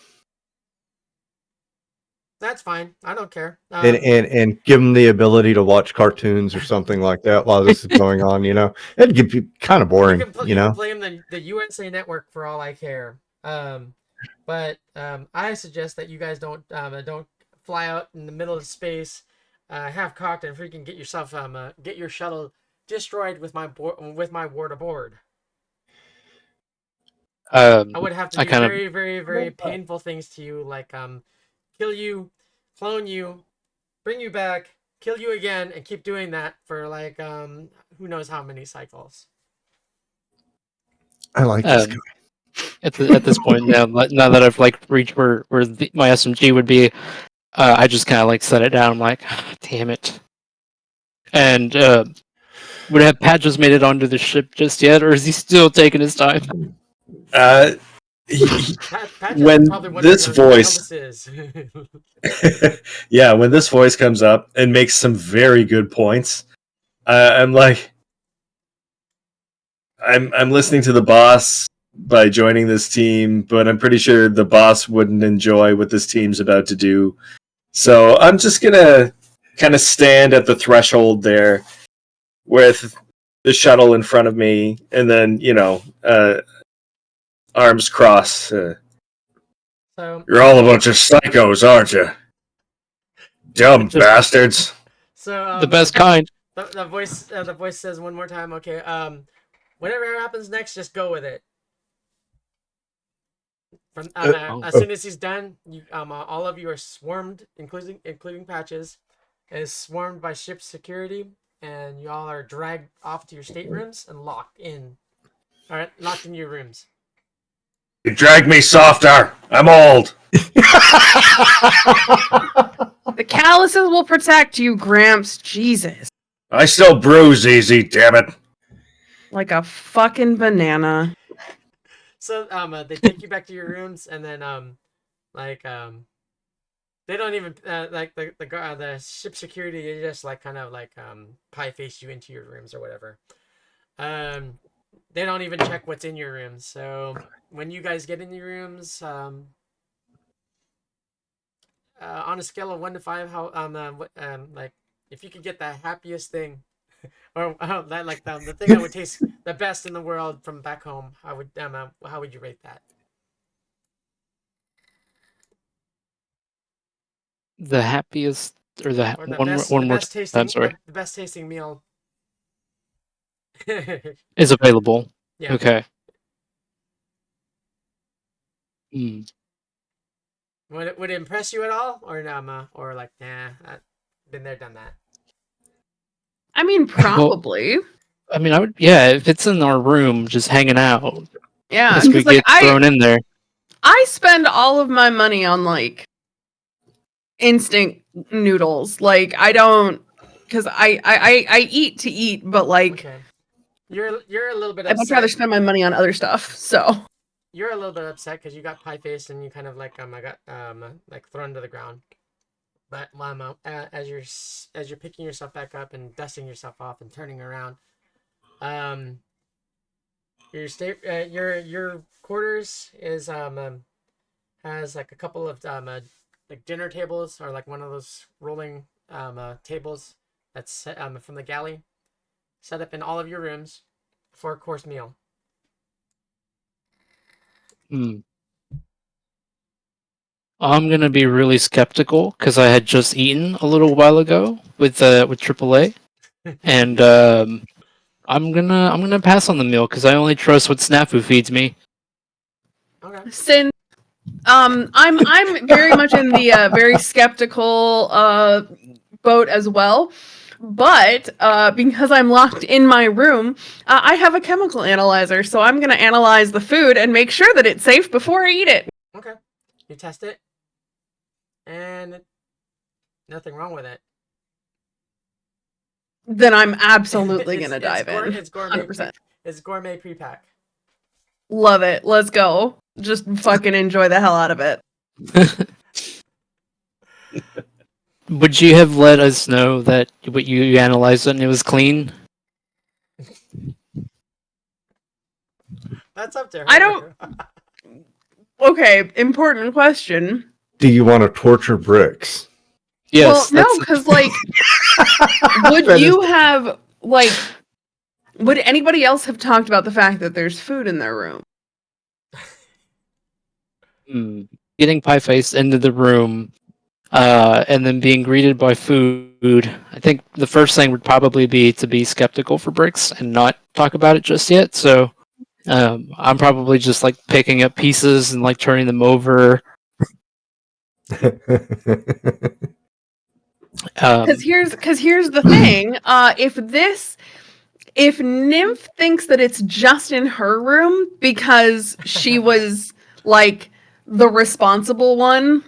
Speaker 2: That's fine. I don't care.
Speaker 1: and give them the ability to watch cartoons or something like that while this is going on. You know, it'd be kind of boring.
Speaker 2: You can play them the USA Network for all I care. But I suggest that you guys don't fly out in the middle of space, half cocked, and freaking get yourself get your shuttle destroyed with my ward aboard. I would have to do very, very, very painful things to you, like kill you, clone you, bring you back, kill you again, and keep doing that for like who knows how many cycles.
Speaker 1: I like this guy.
Speaker 4: At this point now that I've like reached where my SMG would be, I just kind of like set it down. I'm like, damn it. And would have Patches made it onto the ship just yet, or is he still taking his time?
Speaker 6: When this voice, yeah, when this voice comes up and makes some very good points, I'm like, I'm listening to the boss by joining this team, but I'm pretty sure the boss wouldn't enjoy what this team's about to do. So I'm just gonna kind of stand at the threshold there with the shuttle in front of me, and then arms crossed. You're all a bunch of psychos, aren't you? Dumb bastards.
Speaker 2: So
Speaker 4: the best kind.
Speaker 2: The voice says one more time. Okay. Whatever happens next, just go with it. From as soon as he's done, you all of you are swarmed, including Patches, is swarmed by ship security, and you all are dragged off to your staterooms and locked in. All right, locked in your rooms.
Speaker 6: You drag me softer. I'm old.
Speaker 3: The calluses will protect you, Gramps. Jesus.
Speaker 6: I still bruise easy, damn it.
Speaker 3: Like a fucking banana.
Speaker 2: So they take you back to your rooms, and then they don't even like the ship security. They just like kind of like pie face you into your rooms or whatever. They don't even check what's in your rooms. So when you guys get in your rooms, on a scale of 1 to 5, how if you could get the happiest thing, or that like the thing that would taste the best in the world from back home, how would you rate that?
Speaker 4: The happiest or the
Speaker 2: Or the
Speaker 4: one
Speaker 2: best,
Speaker 4: one more time. I'm sorry.
Speaker 2: the best tasting meal.
Speaker 4: Is available.
Speaker 2: Yeah.
Speaker 4: Okay. Hmm.
Speaker 2: Would it impress you at all, or like nah, been there, done that.
Speaker 3: I mean, probably.
Speaker 4: I mean, I would. Yeah, if it's in our room, just hanging out,
Speaker 3: Yeah,
Speaker 4: as we
Speaker 3: because like
Speaker 4: get thrown in there.
Speaker 3: I spend all of my money on like instant noodles. Like I don't, because I eat to eat, but like
Speaker 2: Okay. You're a little bit
Speaker 3: I'd much rather
Speaker 2: upset.
Speaker 3: spend my money on other stuff. So
Speaker 2: You're a little bit upset because you got pie faced and you kind of like I got like thrown to the ground. But as you're picking yourself back up and dusting yourself off and turning around, um, your quarters is has like a couple of like dinner tables or like one of those rolling tables that's set, from the galley, set up in all of your rooms for a course meal.
Speaker 4: Hmm. I'm gonna be really skeptical because I had just eaten a little while ago with AAA, and I'm gonna pass on the meal because I only trust what Snafu feeds me.
Speaker 2: Okay.
Speaker 3: since I'm very much in the very skeptical boat as well. But because I'm locked in my room, I have a chemical analyzer, so I'm gonna analyze the food and make sure that it's safe before I eat it.
Speaker 2: Okay. You test it, and nothing wrong with it.
Speaker 3: Then I'm absolutely
Speaker 2: It's-
Speaker 3: gonna
Speaker 2: it's
Speaker 3: dive
Speaker 2: gour-
Speaker 3: in.
Speaker 2: It's gourmet.
Speaker 3: 100%.
Speaker 2: It's gourmet pre-pack.
Speaker 3: Love it. Let's go. Just fucking enjoy the hell out of it.
Speaker 4: Would you have let us know that what you analyzed it and it was clean?
Speaker 2: That's up to her.
Speaker 3: I don't- Okay, important question.
Speaker 1: Do you want to torture bricks?
Speaker 4: Yes.
Speaker 3: Well, no, because like, would
Speaker 1: That
Speaker 3: you have like, would anybody else have talked about the fact that there's food in their room?
Speaker 4: Getting pie faced into the room, and then being greeted by food. I think the first thing would probably be to be skeptical for bricks and not talk about it just yet. So I'm probably just like picking up pieces and like turning them over.
Speaker 3: Because here's the thing. If Nymph thinks that it's just in her room because she was like the responsible one,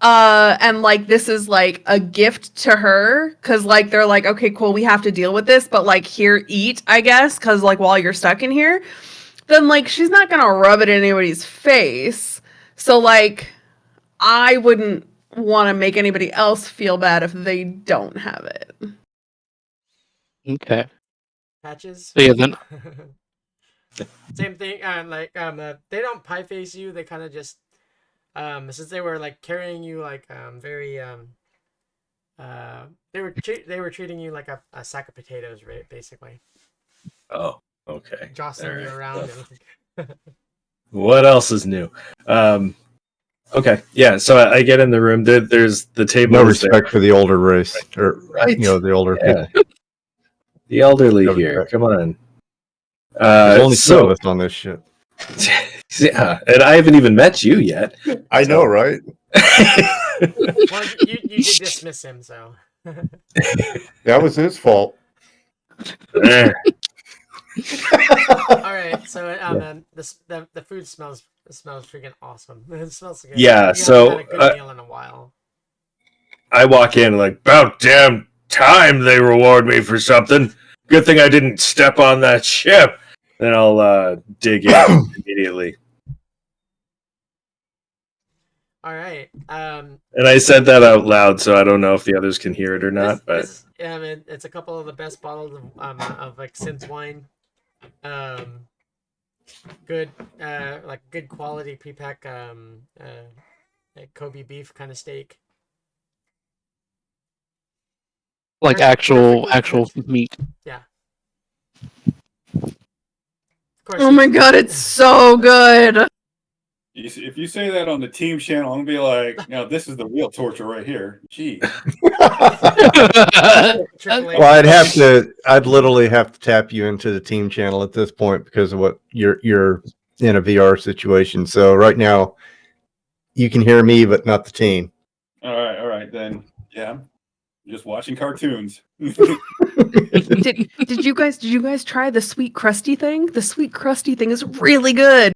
Speaker 3: and like this is like a gift to her, because like they're like, okay, cool, we have to deal with this, but like here, eat, I guess, because like while you're stuck in here, then like she's not gonna rub it in anybody's face. So like I wouldn't want to make anybody else feel bad if they don't have it.
Speaker 4: Okay.
Speaker 2: Patches.
Speaker 4: So yeah, then
Speaker 2: Same thing. They don't pie face you. They kind of just since they were like carrying you like very they were treating you like a sack of potatoes, right? Basically
Speaker 6: Oh, okay.
Speaker 2: jostling you
Speaker 6: Alright.
Speaker 2: around.
Speaker 6: What else is new? Okay, yeah. So I get in the room. There's the table.
Speaker 1: No
Speaker 6: is there.
Speaker 1: respect for the older race, or
Speaker 6: Right.
Speaker 1: the older
Speaker 6: Yeah.
Speaker 1: people.
Speaker 6: The elderly
Speaker 1: No
Speaker 6: here.
Speaker 1: respect.
Speaker 6: Come on.
Speaker 1: There's only two
Speaker 6: so
Speaker 1: of us on this shit.
Speaker 6: yeah, and I haven't even met you yet.
Speaker 1: I know, right?
Speaker 2: Well, you did dismiss him, so.
Speaker 1: That was his fault.
Speaker 2: All right, so the food smells freaking awesome. It smells good.
Speaker 6: Yeah,
Speaker 2: You
Speaker 6: so,
Speaker 2: haven't had a good meal in a while.
Speaker 6: I walk in like, about damn time they reward me for something. Good thing I didn't step on that ship. Then I'll dig in immediately.
Speaker 2: All right.
Speaker 6: And I said that out loud, so I don't know if the others can hear it or not.
Speaker 2: It's a couple of the best bottles of like Sin's wine. Good like good quality pre-pack like Kobe beef kind of steak.
Speaker 4: Like actual meat.
Speaker 2: Yeah. Of course.
Speaker 3: Oh my god, it's so good.
Speaker 5: If you say that on the team channel, I'm gonna be like, "Now this is the real torture right here." Gee,
Speaker 2: Triple A.
Speaker 1: Well, I'd literally have to tap you into the team channel at this point because of what you're in a VR situation. So right now, you can hear me, but not the team.
Speaker 5: all right, then. Yeah, I'm just watching cartoons.
Speaker 3: Did you guys try the sweet crusty thing? The sweet crusty thing is really good.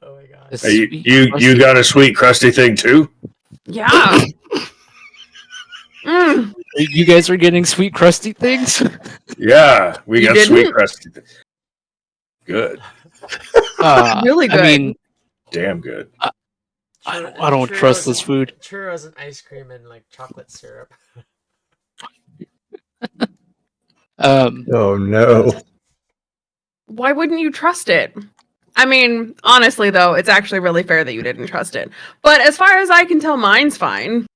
Speaker 2: Oh my god.
Speaker 4: The
Speaker 6: Hey,
Speaker 4: sweet
Speaker 6: you
Speaker 4: crusty-
Speaker 6: got a sweet crusty thing too?
Speaker 3: Yeah. Mm.
Speaker 4: You guys are getting sweet crusty things.
Speaker 6: Yeah, we
Speaker 3: You
Speaker 6: got sweet
Speaker 3: didn't?
Speaker 6: crusty thing. Good.
Speaker 3: Really good.
Speaker 4: I mean,
Speaker 6: Damn good.
Speaker 4: I don't trust this food.
Speaker 2: Churros and ice cream and like chocolate syrup.
Speaker 1: Oh no!
Speaker 3: Why wouldn't you trust it? I mean, honestly though, it's actually really fair that you didn't trust it. But as far as I can tell, mine's fine.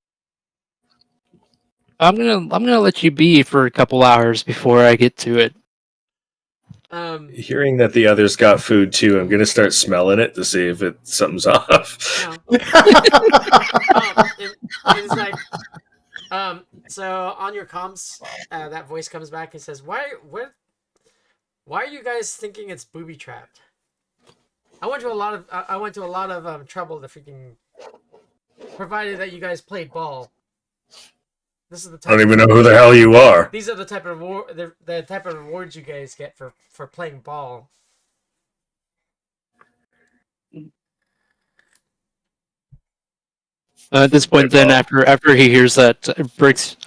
Speaker 4: I'm gonna let you be for a couple hours before I get to it.
Speaker 6: Hearing that the others got food too, I'm gonna start smelling it to see if something's off.
Speaker 2: No. It's like, so on your comms, that voice comes back and says, why are you guys thinking it's booby trapped? I went to a lot of trouble to freaking, provided that you guys played ball. This is the
Speaker 6: I
Speaker 2: type
Speaker 6: don't even know who the hell you are.
Speaker 2: These are the type of the type of rewards you guys get for playing ball.
Speaker 4: At this point, then after he hears that,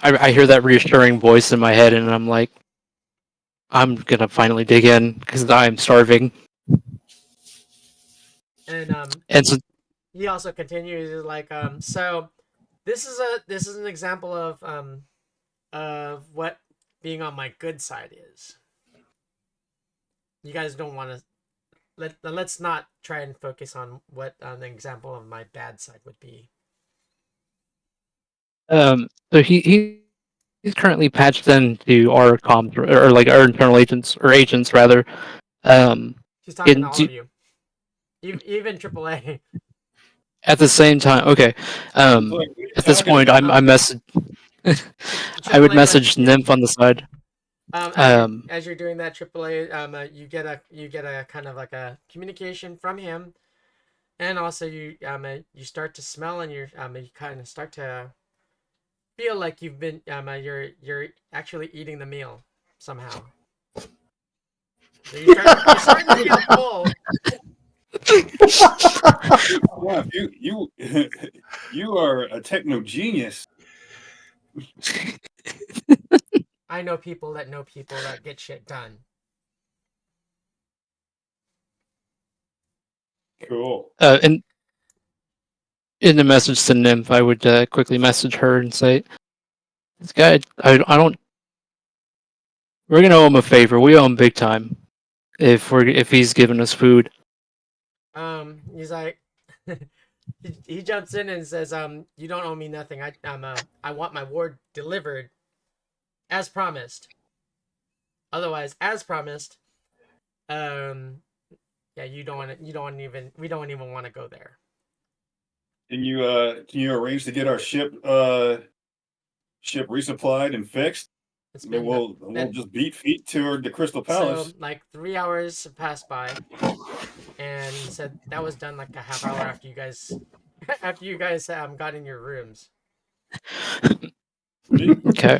Speaker 4: I hear that reassuring voice in my head, and I'm like, I'm gonna finally dig in because I'm starving.
Speaker 2: And
Speaker 4: so
Speaker 2: he also continues like, so this is an example of what being on my good side is. You guys don't want to let's not try and focus on what an example of my bad side would be.
Speaker 4: So he's currently patched into our comms or like our internal agents or agents rather.
Speaker 2: She's talking to all of you, even AAA.
Speaker 4: At the same time, okay. At this point, I would message Nymph on the side.
Speaker 2: As you're doing that, AAA, you get a kind of like a communication from him, and also you start to smell, and you kind of start to feel like you've been you're actually eating the meal somehow. So you're starting to feel full.
Speaker 5: Yeah, you are a techno genius.
Speaker 2: I know people that get shit done.
Speaker 5: Cool.
Speaker 4: And in the message to Nymph, I would quickly message her and say, "This guy, I don't. We're gonna owe him a favor. We owe him big time. If he's giving us food."
Speaker 2: He's like, he jumps in and says, you don't owe me nothing. I want my ward delivered, as promised. Otherwise, as promised, yeah, we don't even want to go there.
Speaker 5: Can you arrange to get our ship resupplied and fixed? We'll just beat feet to the Crystal Palace.
Speaker 2: So like 3 hours passed by, and he said that was done like a half hour after you guys got in your rooms.
Speaker 4: Okay.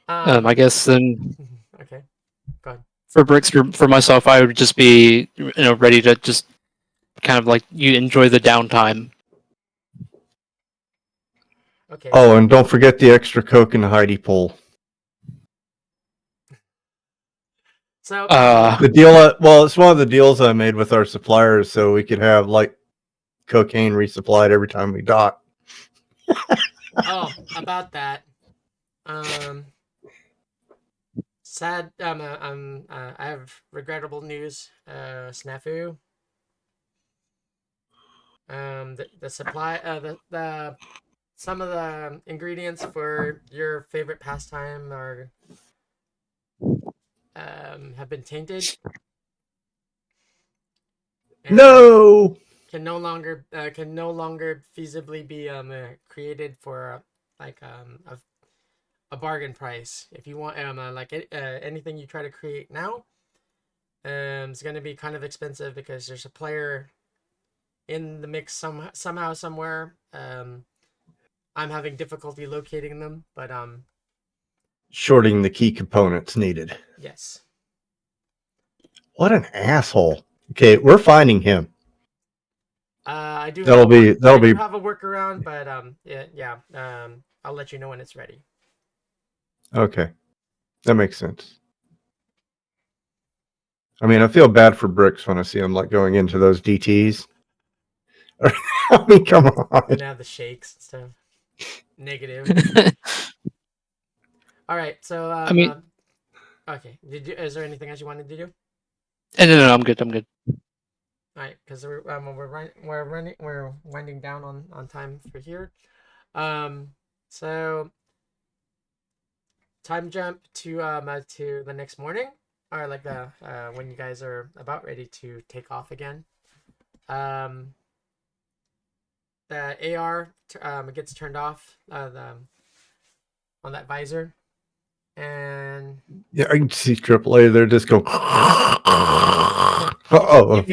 Speaker 4: I guess then.
Speaker 2: Okay. Go ahead.
Speaker 4: For Bricks, for myself, I would just be ready to just kind of like you enjoy the downtime.
Speaker 2: Okay.
Speaker 1: Oh, and don't forget the extra Coke in the Heidi pool.
Speaker 2: So
Speaker 1: the deal, it's one of the deals I made with our suppliers, so we could have like cocaine resupplied every time we dock.
Speaker 2: Oh, about that. Sad. I have regrettable news. Snafu. The supply. The some of the ingredients for your favorite pastime are have been tainted. And
Speaker 1: No.
Speaker 2: can no longer feasibly be created for a bargain price. If you want anything you try to create now, it's going to be kind of expensive because there's a player in the mix somehow somewhere. I'm having difficulty locating them, but
Speaker 1: Shorting the key components needed.
Speaker 2: yes.
Speaker 1: What an asshole. Okay, we're finding him.
Speaker 2: I do.
Speaker 1: That'll be
Speaker 2: have a workaround, but yeah. I'll let you know when it's ready.
Speaker 1: okay. That makes sense. I mean, I feel bad for Bricks when I see him like going into those DTs. I mean, come on.
Speaker 2: And have the shakes and stuff. Negative. All right, so
Speaker 4: I mean-
Speaker 2: okay. Is there anything else you wanted to do?
Speaker 4: No, I'm good.
Speaker 2: All right, because we're winding down on time for here. So time jump to the next morning, or like the when you guys are about ready to take off again. The AR gets turned off on that visor, and
Speaker 1: Yeah, I can see AAA there just go.
Speaker 2: you
Speaker 1: Uh-oh.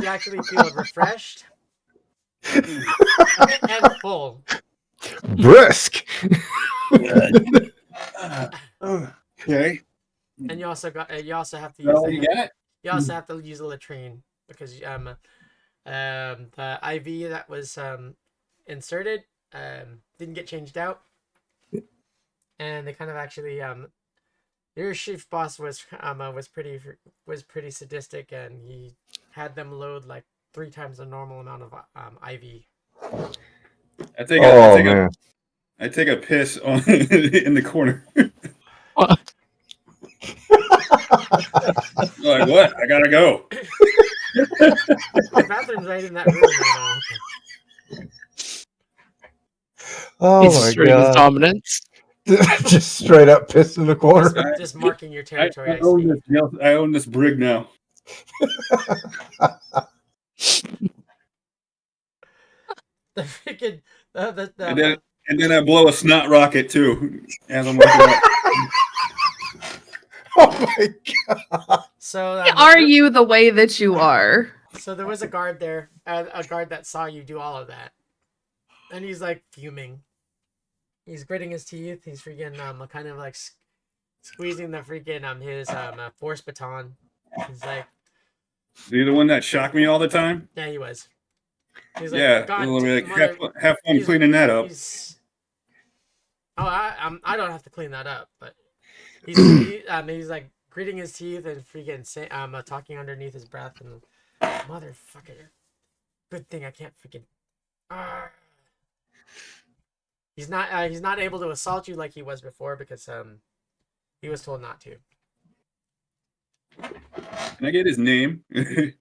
Speaker 2: you actually feel refreshed and full.
Speaker 1: Brisk.
Speaker 5: Okay.
Speaker 2: And you also have to use
Speaker 5: Well, you got it.
Speaker 2: you also have to use a latrine because the IV that was inserted didn't get changed out, and they kind of actually your chief boss was pretty sadistic, and he had them load like 3 times the normal amount of IV.
Speaker 5: I take a piss on in the corner. Like, what? I gotta go.
Speaker 2: The bathroom's right in that room right now.
Speaker 1: Oh
Speaker 4: He's
Speaker 1: my
Speaker 4: asserting his
Speaker 1: god.
Speaker 4: dominance.
Speaker 1: Just straight up piss in the corner.
Speaker 2: Just marking your territory.
Speaker 5: I own this brig now.
Speaker 2: The freaking
Speaker 5: And then I blow a snot rocket too as I'm waking up.
Speaker 1: Oh my god.
Speaker 2: so
Speaker 3: Are you the way that you are?
Speaker 2: So there was a guard there, a guard that saw you do all of that, and he's like fuming. He's gritting his teeth. He's freaking kind of like squeezing the freaking his force baton. He's like,
Speaker 5: Is he the one that shocked me all the time?
Speaker 2: yeah, he was. He's like,
Speaker 5: Yeah.
Speaker 2: God,
Speaker 5: Well, like,
Speaker 2: mother,
Speaker 5: have fun cleaning that up.
Speaker 2: I don't have to clean that up, but he's like gritting his teeth and freaking talking underneath his breath and motherfucker. Good thing I can't freaking. He's not able to assault you like he was before because he was told not to.
Speaker 5: Can I get his name? Is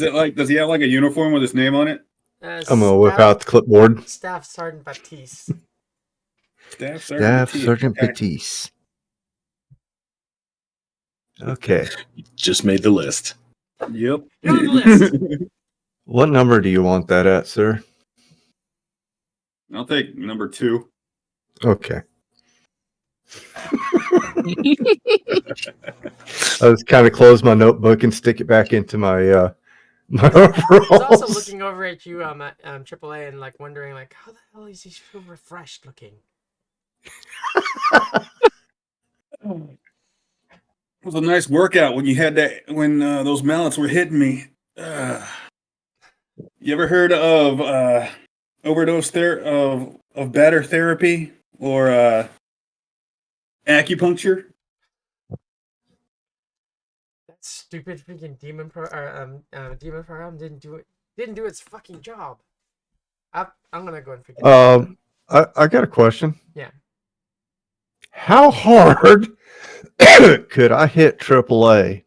Speaker 5: it like? Does he have like a uniform with his name on it?
Speaker 1: I'm gonna whip out the clipboard.
Speaker 2: Staff Sergeant Baptiste.
Speaker 5: Staff
Speaker 1: Sergeant
Speaker 5: Okay.
Speaker 1: Batiste. Okay.
Speaker 6: Just made the list.
Speaker 5: Yep.
Speaker 2: You're on the list.
Speaker 1: What number do you want that at, sir?
Speaker 5: I'll take number 2.
Speaker 1: Okay. I was kind of close my notebook and stick it back into my my
Speaker 2: I was also
Speaker 1: overalls.
Speaker 2: looking over at you at AAA and like wondering like how the hell is he so refreshed looking?
Speaker 5: It was a nice workout when you had that when those mallets were hitting me. You ever heard of overdose of batter therapy or acupuncture?
Speaker 2: That stupid freaking demon program didn't do its fucking job. I'm gonna go and freaking.
Speaker 1: I got a question.
Speaker 2: Yeah.
Speaker 1: How hard could I hit AAA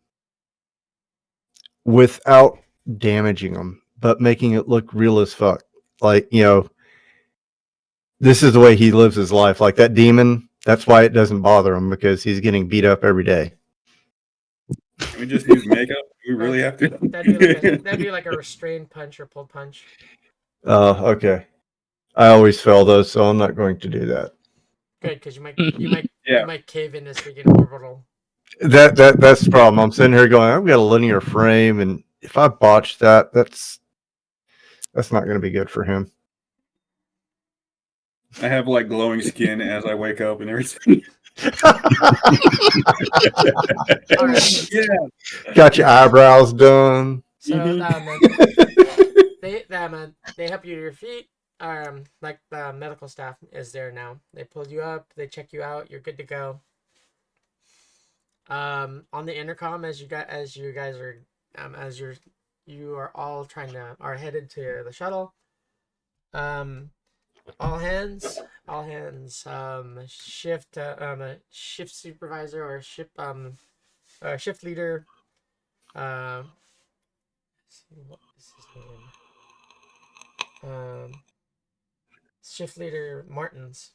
Speaker 1: without damaging them, but making it look real as fuck. Like, you know, this is the way he lives his life. Like that demon, that's why it doesn't bother him, because he's getting beat up every day.
Speaker 5: Can we just use makeup? We really have to.
Speaker 2: That'd be like a restrained punch or pulled punch.
Speaker 1: Okay. I always fail those, so I'm not going to do that.
Speaker 2: Good, because you
Speaker 5: Yeah.
Speaker 2: might cave in this freaking orbital.
Speaker 1: That's the problem. I'm sitting here going, I've got a linear frame, and if I botch that, that's not going to be good for him.
Speaker 5: I have like glowing skin as I wake up and everything.
Speaker 2: All right.
Speaker 5: Yeah.
Speaker 1: Got your eyebrows done.
Speaker 2: So
Speaker 5: Mhm.
Speaker 2: they help you to your feet. Like the medical staff is there now. They pull you up. They check you out. You're good to go. On the intercom, as you guys are you are all are headed to the shuttle. All hands, shift supervisor or shift leader. Let's see, what is his name? Shift leader Martins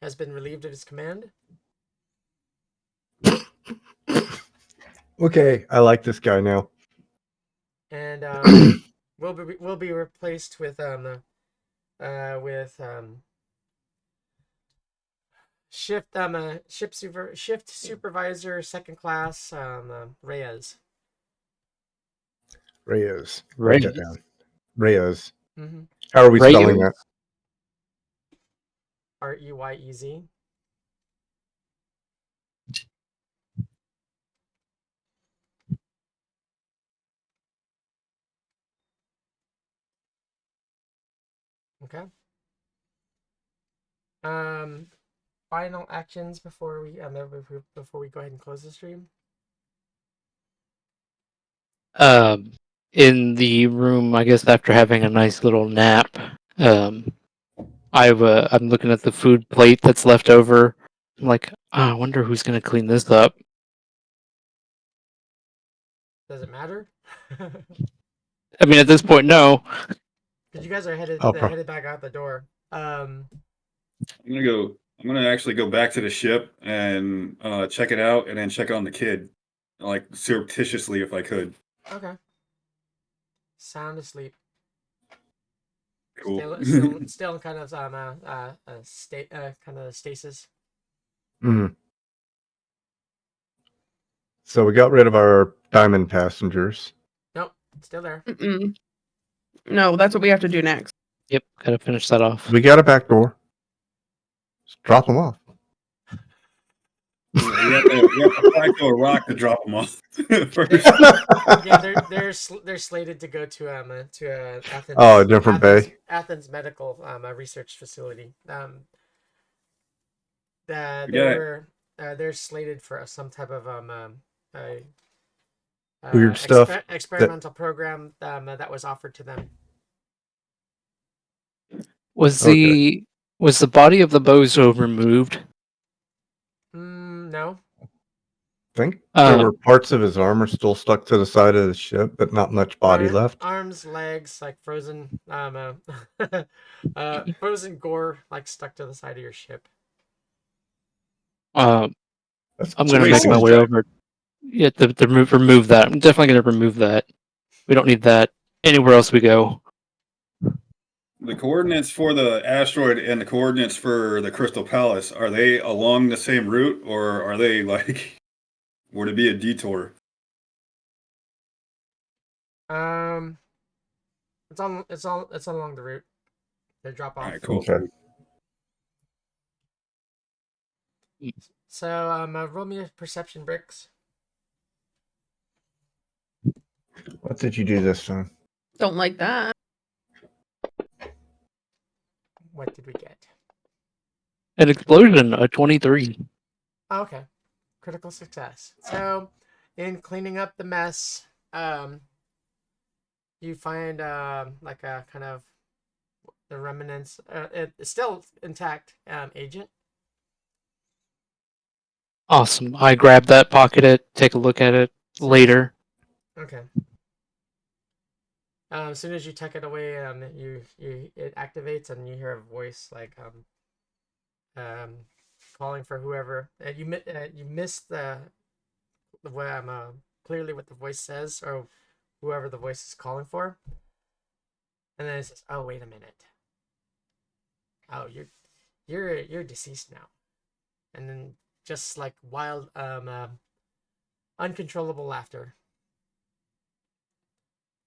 Speaker 2: has been relieved of his command.
Speaker 1: Okay, I like this guy now.
Speaker 2: And will be replaced with shift supervisor second class Reyes.
Speaker 1: Reyes.
Speaker 4: Reyes.
Speaker 1: Write that down. Reyes.
Speaker 2: Mm-hmm.
Speaker 1: How are we
Speaker 4: Reyes?
Speaker 1: spelling that?
Speaker 2: Reyez. Okay. Final actions before we go ahead and close the stream.
Speaker 4: In the room, I guess after having a nice little nap, I'm looking at the food plate that's left over. I'm like, I wonder who's gonna clean this up.
Speaker 2: Does it matter?
Speaker 4: I mean, at this point, no.
Speaker 2: Because you guys are headed back out the door.
Speaker 5: I'm gonna actually go back to the ship and check it out, and then check on the kid, like surreptitiously if I could.
Speaker 2: Okay. Sound asleep.
Speaker 5: Cool.
Speaker 2: Still in kind of stasis.
Speaker 1: Mm. So we got rid of our diamond passengers.
Speaker 2: Nope, still there.
Speaker 3: Mm-mm. No, that's what we have to do next.
Speaker 4: Yep, gotta finish that off.
Speaker 1: We got a back door. Just drop them off.
Speaker 5: You have to fly to a rock to drop them off first.
Speaker 2: Yeah, they're slated to go to Athens.
Speaker 1: Oh, a different bay.
Speaker 2: Athens Medical Research Facility. They're slated for some type of
Speaker 1: Weird stuff.
Speaker 2: Experimental program that was offered to them.
Speaker 4: Was the body of the bozo removed?
Speaker 2: No.
Speaker 1: I think there were parts of his armor still stuck to the side of the ship, but not much body left.
Speaker 2: Arms, legs, like frozen, frozen gore, like stuck to the side of your ship.
Speaker 4: I'm gonna make my way over. Yeah, to remove that. I'm definitely gonna remove that. We don't need that anywhere else we go.
Speaker 5: The coordinates for the asteroid and the coordinates for the Crystal Palace, are they along the same route, or are they like, would it be a detour?
Speaker 2: It's along the route. They drop off.
Speaker 5: All right, cool.
Speaker 1: Okay.
Speaker 2: So roll me a perception, Bricks.
Speaker 1: What did you do this time?
Speaker 3: Don't like that.
Speaker 2: What did we get?
Speaker 4: An explosion, a 23.
Speaker 2: Oh, okay. Critical success. So, in cleaning up the mess, you find like a kind of the remnants. It's still intact, agent.
Speaker 4: Awesome. I grab that, pocket it, take a look at it later.
Speaker 2: Okay. As soon as you tuck it away, it activates and you hear a voice like calling for whoever. You missed the way clearly what the voice says or whoever the voice is calling for, and then it says, "Oh, wait a minute. Oh, you're deceased now," and then just like wild uncontrollable laughter.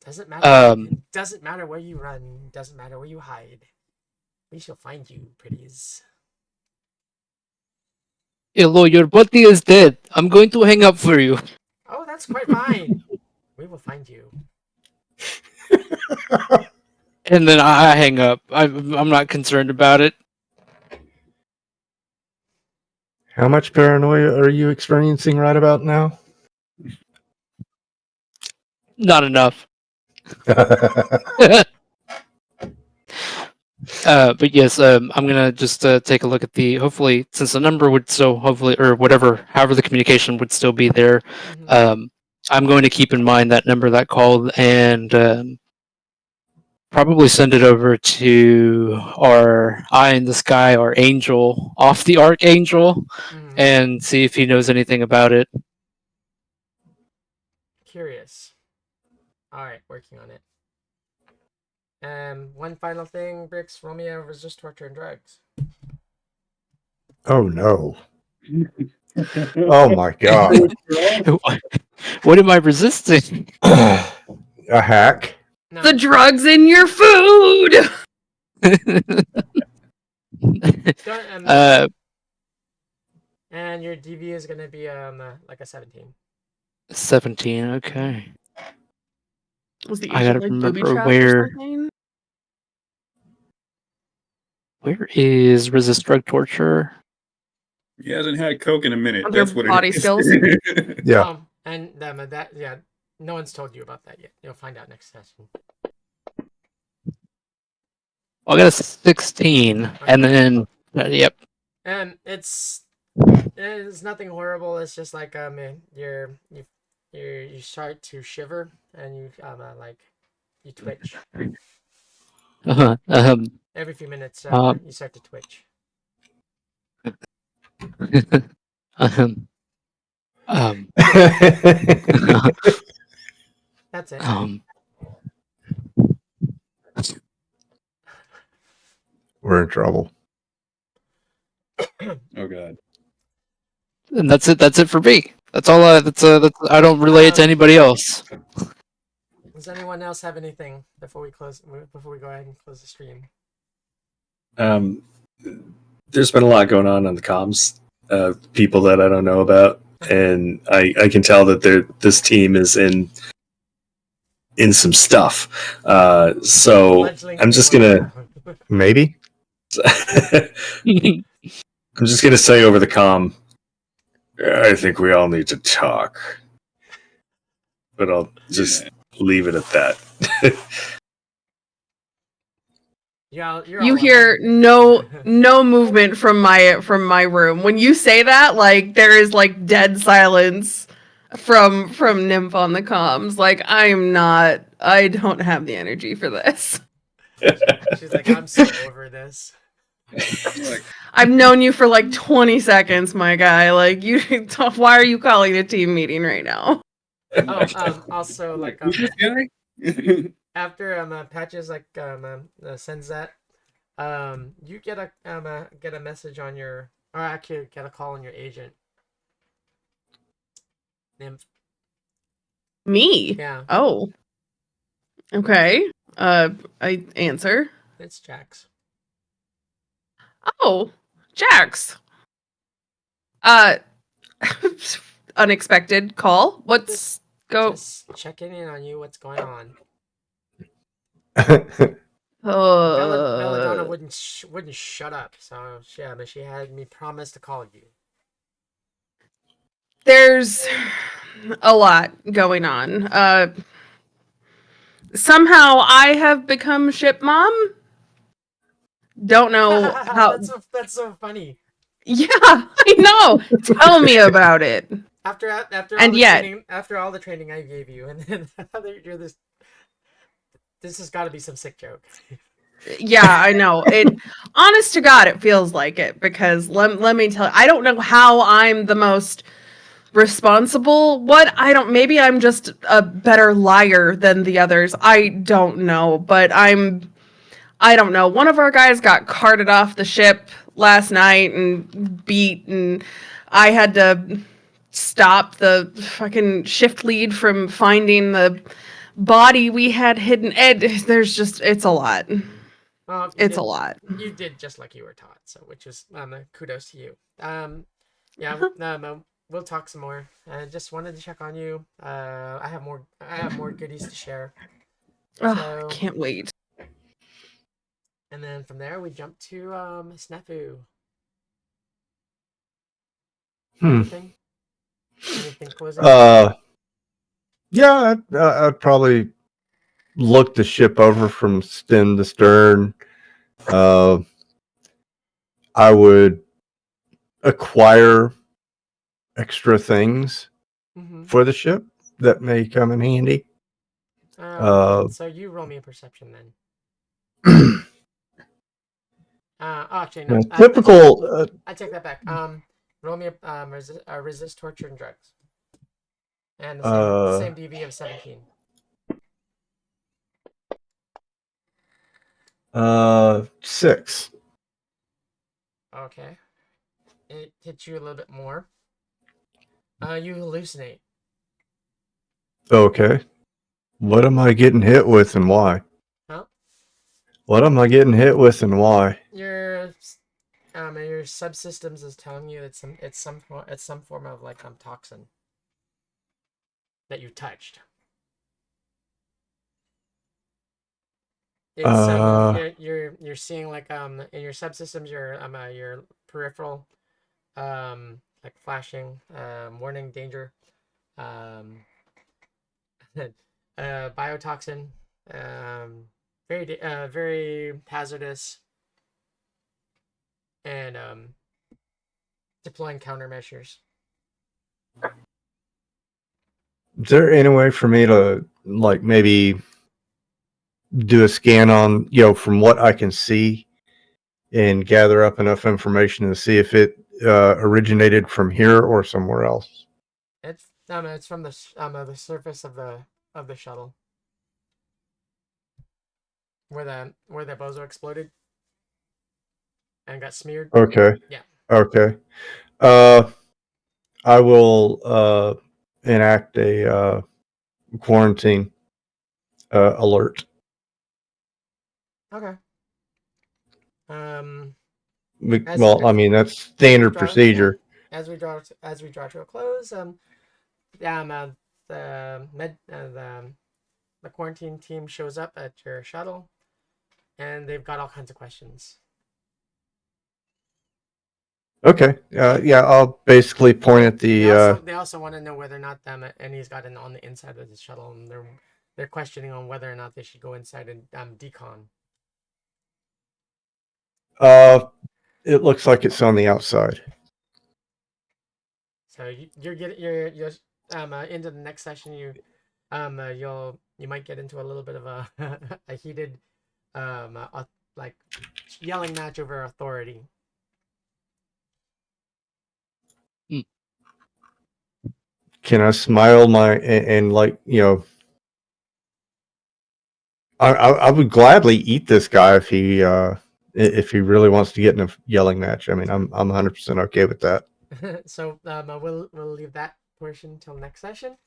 Speaker 2: Doesn't matter. Doesn't matter where you run. Doesn't matter where you hide. We shall find you, pretties.
Speaker 4: Hello, your body is dead. I'm going to hang up for you.
Speaker 2: Oh, that's quite fine. We will find you.
Speaker 4: And then I hang up. I'm not concerned about it.
Speaker 1: How much paranoia are you experiencing right about now?
Speaker 4: Not enough. But yes, I'm gonna just take a look at the. Hopefully, since the number would still hopefully or whatever, however the communication would still be there. I'm going to keep in mind that number that called and probably send it over to our eye in the sky, our angel off the archangel, and see if he knows anything about it.
Speaker 2: Curious. All right, working on it. One final thing, Bricks. Roll me a resist torture and drugs.
Speaker 1: Oh no. Oh my god.
Speaker 4: What am I resisting?
Speaker 1: A hack.
Speaker 2: No.
Speaker 3: The drugs in your food.
Speaker 2: And your DV is gonna be like a 17.
Speaker 4: 17. Okay.
Speaker 3: Was the
Speaker 4: I gotta
Speaker 3: agent like booby
Speaker 4: remember
Speaker 3: trapped
Speaker 4: where-
Speaker 3: or something?
Speaker 4: Where is resist drug torture?
Speaker 5: He hasn't had Coke in a minute.
Speaker 3: Under
Speaker 5: That's what
Speaker 3: body
Speaker 5: it is.
Speaker 3: skills?
Speaker 1: Yeah.
Speaker 2: And no one's told you about that yet. You'll find out next session.
Speaker 4: I got a 16, and then yep.
Speaker 2: And it's nothing horrible. It's just like you start to shiver and you you twitch every few minutes. You start to twitch. That's it.
Speaker 1: We're in trouble.
Speaker 5: Oh god.
Speaker 4: And that's it. That's it for me. That's all. That's I don't relay it to anybody else.
Speaker 2: Does anyone else have anything before we close? Before we go ahead and close the stream?
Speaker 6: There's been a lot going on the comms. People that I don't know about, and I can tell that this team is in some stuff. So I'm just gonna
Speaker 1: maybe.
Speaker 6: I'm just gonna say over the comm. I think we all need to talk, but I'll just leave it at that.
Speaker 3: You hear no movement from my room. When you say that, like there is like dead silence from Nymph on the comms. Like I don't have the energy for this.
Speaker 2: She's like, I'm so over this.
Speaker 3: I've known you for like 20 seconds, my guy. Like why are you calling a team meeting right now?
Speaker 2: Also like
Speaker 5: Who's this guy?
Speaker 2: after Patches like sends that, you get a message on your, or actually get a call on your agent. Nymph.
Speaker 3: Me?
Speaker 2: Yeah.
Speaker 3: Oh. Okay. I answer.
Speaker 2: It's Jax.
Speaker 3: Oh, Jax. Unexpected call. What's go?
Speaker 2: Just checking in on you. What's going on? Belladonna wouldn't shut up. So but she had me promise to call you.
Speaker 3: There's a lot going on. Somehow I have become ship mom. Don't know how.
Speaker 2: That's so funny.
Speaker 3: Yeah, I know. Tell me about it.
Speaker 2: After all
Speaker 3: and
Speaker 2: the
Speaker 3: yet,
Speaker 2: training, after all the training I gave you, and then you're this. This has got to be some sick joke.
Speaker 3: Yeah, I know. It honest to God, it feels like it because let me tell you, I don't know how I'm the most responsible. What I don't maybe I'm just a better liar than the others. I don't know, but I don't know. One of our guys got carted off the ship last night and beat, and I had to stop the fucking shift lead from finding the body we had hidden. There's just, it's a lot.
Speaker 2: Well,
Speaker 3: It's a lot.
Speaker 2: You did just like you were taught, so which is kudos to you. Yeah, we'll talk some more. I just wanted to check on you. I have more goodies to share.
Speaker 3: Oh,
Speaker 2: So,
Speaker 3: I can't wait.
Speaker 2: And then from there we jump to Snafu. Anything? Anything closing?
Speaker 1: Yeah, I'd probably look the ship over from stem to stern. I would acquire extra things for the ship that may come in handy.
Speaker 2: So you roll me a perception then. Actually, no.
Speaker 1: Typical.
Speaker 2: I take that back. Roll me a resist torture and drugs, and the same DV of 17.
Speaker 1: 6.
Speaker 2: Okay. It hits you a little bit more. You hallucinate.
Speaker 1: Okay. What am I getting hit with and why?
Speaker 2: Huh?
Speaker 1: What am I getting hit with and why?
Speaker 2: Your subsystems is telling you it's some form of like toxin that you touched. It's you're seeing like in your subsystems your peripheral like flashing warning danger biotoxin very hazardous and deploying countermeasures.
Speaker 1: Is there any way for me to like maybe do a scan on, from what I can see and gather up enough information to see if it originated from here or somewhere else?
Speaker 2: It's from the surface of the shuttle where the bozo exploded and got smeared.
Speaker 1: Okay.
Speaker 2: Yeah.
Speaker 1: Okay. I will enact a quarantine alert.
Speaker 2: Okay.
Speaker 1: Well, I mean, that's standard procedure.
Speaker 2: As we draw to a close, the quarantine team shows up at your shuttle, and they've got all kinds of questions.
Speaker 1: Okay. Yeah, I'll basically point at the.
Speaker 2: They also want to know whether or not and he's got on the inside of the shuttle, and they're questioning on whether or not they should go inside and decon.
Speaker 1: It looks like it's on the outside.
Speaker 2: So you're into the next session. You might get into a little bit of a a heated like yelling match over authority.
Speaker 1: Can I smile and like, I would gladly eat this guy if he really wants to get in a yelling match. I mean, I'm 100% okay with that.
Speaker 2: So we'll leave that portion till next session.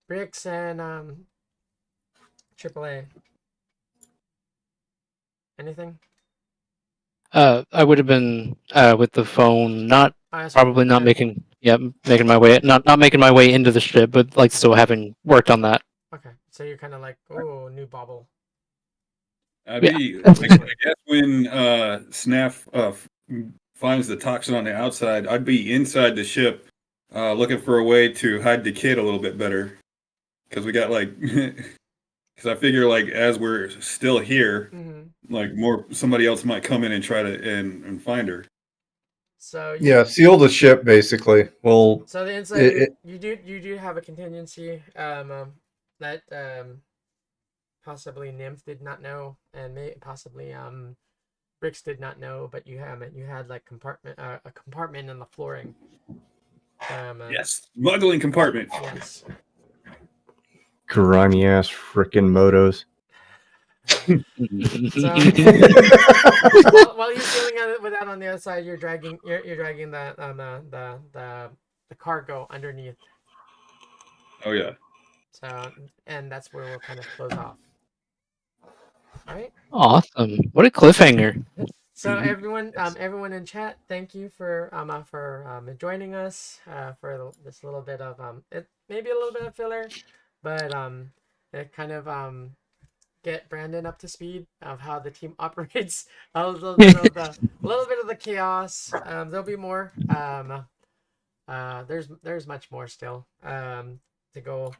Speaker 2: Bricks and AAA. Anything?
Speaker 4: I would have been with the phone, not making my way, not making my way into the ship, but like still having worked on that.
Speaker 2: Okay, so you're kind of like, oh, new bobble.
Speaker 5: I guess when Snaf finds the toxin on the outside, I'd be inside the ship, looking for a way to hide the kid a little bit better, because we got like, because I figure like as we're still here, like somebody else might come in and try to and find her.
Speaker 2: So
Speaker 1: seal the ship basically. Well,
Speaker 2: so the inside you do have a contingency. that possibly Nymph did not know, and possibly Bricks did not know, but you had like a compartment in the flooring.
Speaker 5: Yes, smuggling compartment.
Speaker 2: Yes.
Speaker 1: Grimy ass frickin' motos.
Speaker 2: So while he's dealing with that on the other side, you're dragging the cargo underneath.
Speaker 5: Oh yeah.
Speaker 2: So, and that's where we'll kind of close off. All right.
Speaker 4: Awesome. What a cliffhanger.
Speaker 2: So everyone in chat, thank you for joining us for this little bit of it maybe a little bit of filler, but it kind of get Brandon up to speed of how the team operates, a little bit of the chaos. There'll be more. There's much more still to go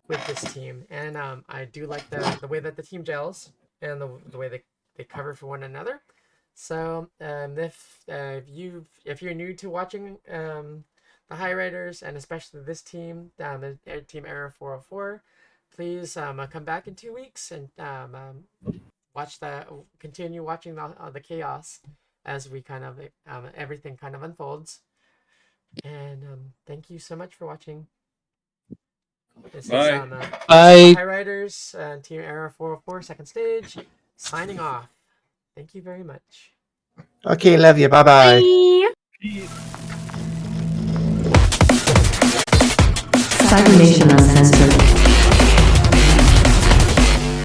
Speaker 2: with this team, and I do like the way that the team gels and the way they cover for one another. So if you're new to watching the Highriders, and especially this team, Team Error 404, please come back in 2 weeks and continue watching the chaos as we kind of everything kind of unfolds. And thank you so much for watching. This
Speaker 5: Bye.
Speaker 2: is
Speaker 4: Bye.
Speaker 2: Highriders, Team Error 404, second stage, signing off. Thank you very much.
Speaker 1: Okay, love you. Bye-bye.
Speaker 7: Cybernation Uncensored.